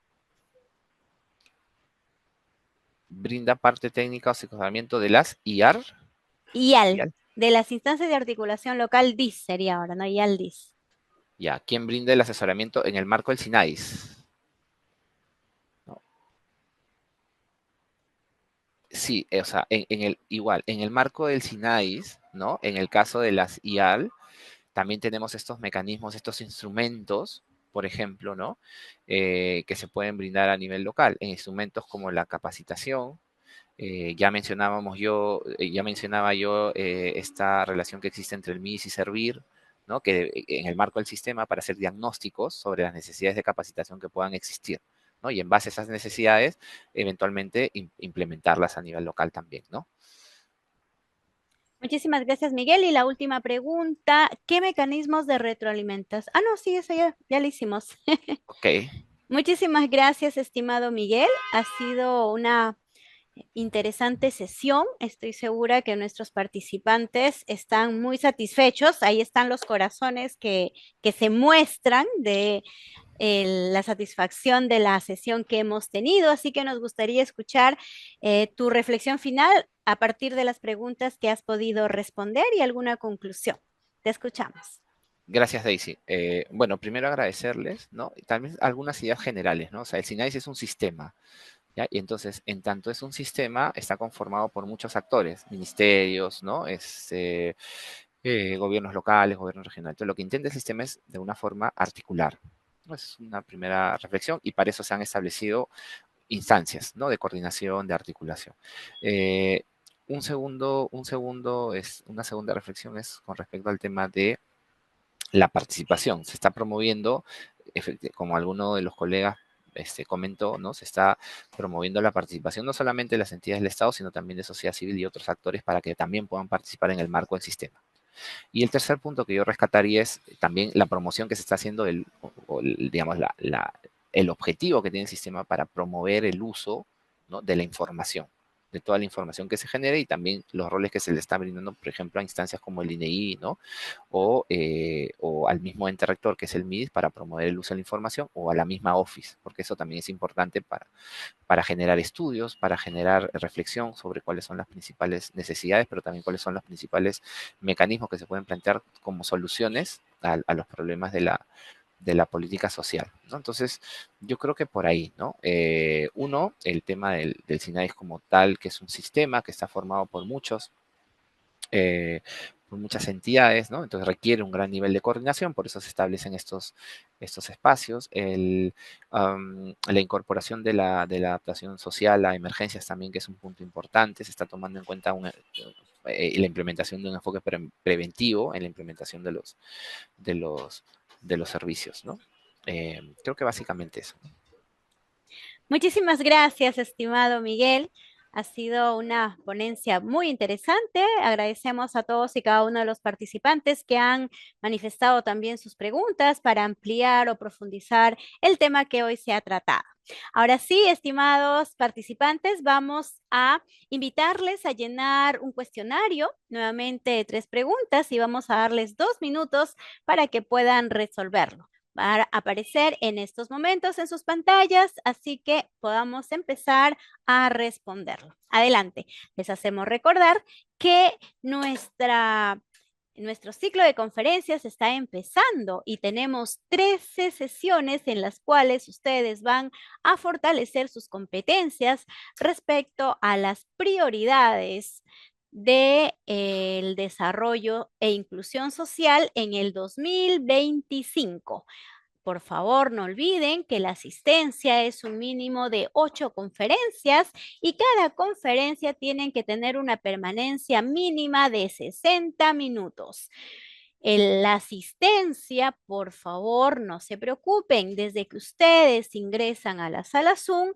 Brinda parte técnica o asesoramiento de las IAR. YAL, de las instancias de articulación local, DIS sería ahora, ¿no? YAL DIS. Ya, ¿quién brinda el asesoramiento en el marco del SINAIS? ¿No? Sí, o sea, igual, en el marco del SINAIS, ¿no? En el caso de las IAL, también tenemos estos mecanismos, estos instrumentos, por ejemplo, ¿no? Que se pueden brindar a nivel local, en instrumentos como la capacitación. Ya mencionaba yo esta relación que existe entre el MIS y Servir, ¿no? Que en el marco del sistema para hacer diagnósticos sobre las necesidades de capacitación que puedan existir, ¿no? Y en base a esas necesidades, eventualmente implementarlas a nivel local también, ¿no? Muchísimas gracias, Miguel. Y la última pregunta, ¿qué mecanismos de retroalimentación? Ah, no, sí, eso ya lo hicimos. Ok. Muchísimas gracias, estimado Miguel. Ha sido una interesante sesión. Estoy segura que nuestros participantes están muy satisfechos. Ahí están los corazones que se muestran de la satisfacción de la sesión que hemos tenido. Así que nos gustaría escuchar tu reflexión final a partir de las preguntas que has podido responder y alguna conclusión. Te escuchamos. Gracias, Daisy. Bueno, primero agradecerles, ¿no? Y también algunas ideas generales, ¿no? O sea, el SINAIS es un sistema, ¿ya? Y entonces, en tanto es un sistema, está conformado por muchos actores, ministerios, ¿no? Gobiernos locales, gobiernos regionales. Entonces, lo que intenta el sistema es, de una forma, articular, ¿no? Es una primera reflexión y para eso se han establecido instancias, ¿no? De coordinación, de articulación. Eh, una segunda reflexión es con respecto al tema de la participación. Se está promoviendo, como alguno de los colegas comentó, ¿no? Se está promoviendo la participación no solamente de las entidades del Estado, sino también de sociedad civil y otros actores para que también puedan participar en el marco del sistema. Y el tercer punto que yo rescataría es también la promoción que se está haciendo, digamos, el objetivo que tiene el sistema para promover el uso, ¿no? De la información. de toda la información que se genere y también los roles que se le están brindando, por ejemplo, a instancias como el INEI, ¿no? O al mismo ente rector, que es el MIDIS, para promover el uso de la información, o a la misma Office, porque eso también es importante para generar estudios, para generar reflexión sobre cuáles son las principales necesidades, pero también cuáles son los principales mecanismos que se pueden plantear como soluciones a los problemas de la política social, ¿no? Entonces, yo creo que por ahí, ¿no? Uno, el tema del SINAIS como tal, que es un sistema que está formado por muchas entidades, ¿no? Entonces requiere un gran nivel de coordinación, por eso se establecen estos espacios. La incorporación de la adaptación social a emergencias también, que es un punto importante, se está tomando en cuenta la implementación de un enfoque preventivo en la implementación de los, de los servicios, ¿no? Creo que básicamente eso. Muchísimas gracias, estimado Miguel. Ha sido una ponencia muy interesante. Agradecemos a todos y cada uno de los participantes que han manifestado también sus preguntas para ampliar o profundizar el tema que hoy se ha tratado. Ahora sí, estimados participantes, vamos a invitarles a llenar un cuestionario, nuevamente de 3 preguntas, y vamos a darles 2 minutos para que puedan resolverlo. Va a aparecer en estos momentos en sus pantallas, así que podamos empezar a responderlo. Adelante. Les hacemos recordar que nuestro ciclo de conferencias está empezando y tenemos 13 sesiones en las cuales ustedes van a fortalecer sus competencias respecto a las prioridades del desarrollo e inclusión social en el 2025. Por favor, no olviden que la asistencia es un mínimo de 8 conferencias y cada conferencia tiene que tener una permanencia mínima de 60 minutos. La asistencia, por favor, no se preocupen. Desde que ustedes ingresan a la sala Zoom,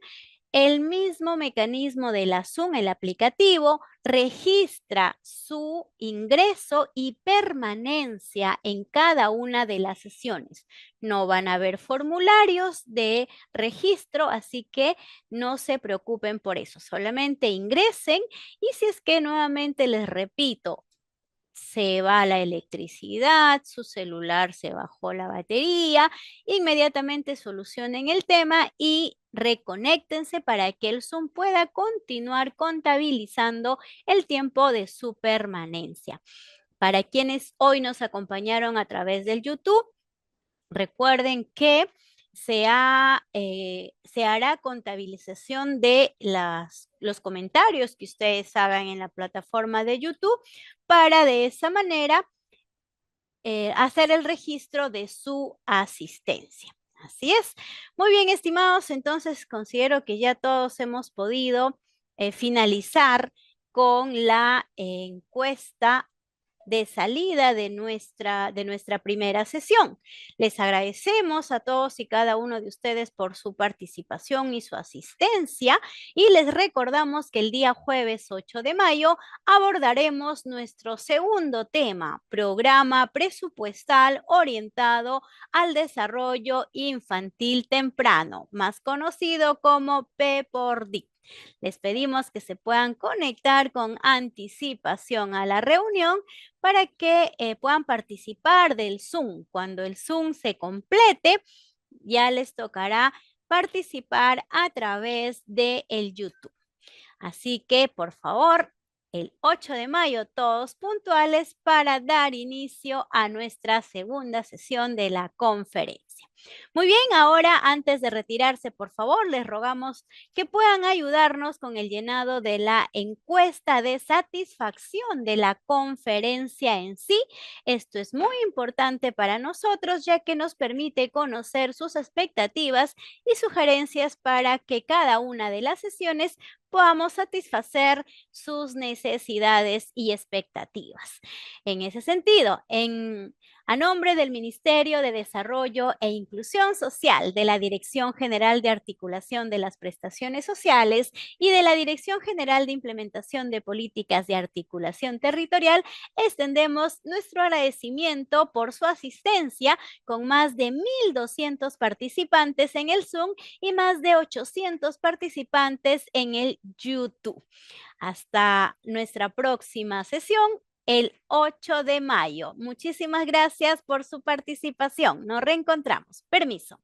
el mismo mecanismo de la Zoom, el aplicativo, registra su ingreso y permanencia en cada una de las sesiones. No van a haber formularios de registro, así que no se preocupen por eso. Solamente ingresen y si es que nuevamente les repito, se va la electricidad, su celular se bajó la batería, inmediatamente solucionen el tema y reconéctense para que el Zoom pueda continuar contabilizando el tiempo de su permanencia. Para quienes hoy nos acompañaron a través del YouTube, recuerden que se hará contabilización de los comentarios que ustedes hagan en la plataforma de YouTube para de esa manera hacer el registro de su asistencia. Así es. Muy bien, estimados, entonces considero que ya todos hemos podido finalizar con la encuesta de salida de nuestra primera sesión. Les agradecemos a todos y cada uno de ustedes por su participación y su asistencia y les recordamos que el día jueves 8 de mayo abordaremos nuestro segundo tema, programa presupuestal orientado al desarrollo infantil temprano, más conocido como PPORDI. Les pedimos que se puedan conectar con anticipación a la reunión para que puedan participar del Zoom. Cuando el Zoom se complete, ya les tocará participar a través de el YouTube. Así que, por favor, el 8 de mayo, todos puntuales para dar inicio a nuestra segunda sesión de la conferencia. Muy bien, ahora antes de retirarse, por favor, les rogamos que puedan ayudarnos con el llenado de la encuesta de satisfacción de la conferencia en sí. Esto es muy importante para nosotros, ya que nos permite conocer sus expectativas y sugerencias para que cada una de las sesiones podamos satisfacer sus necesidades y expectativas. En ese sentido, A nombre del Ministerio de Desarrollo e Inclusión Social, de la Dirección General de Articulación de las Prestaciones Sociales y de la Dirección General de Implementación de Políticas de Articulación Territorial, extendemos nuestro agradecimiento por su asistencia con más de 1,200 participantes en el Zoom y más de 800 participantes en el YouTube. Hasta nuestra próxima sesión el 8 de mayo. Muchísimas gracias por su participación. Nos reencontramos. Permiso.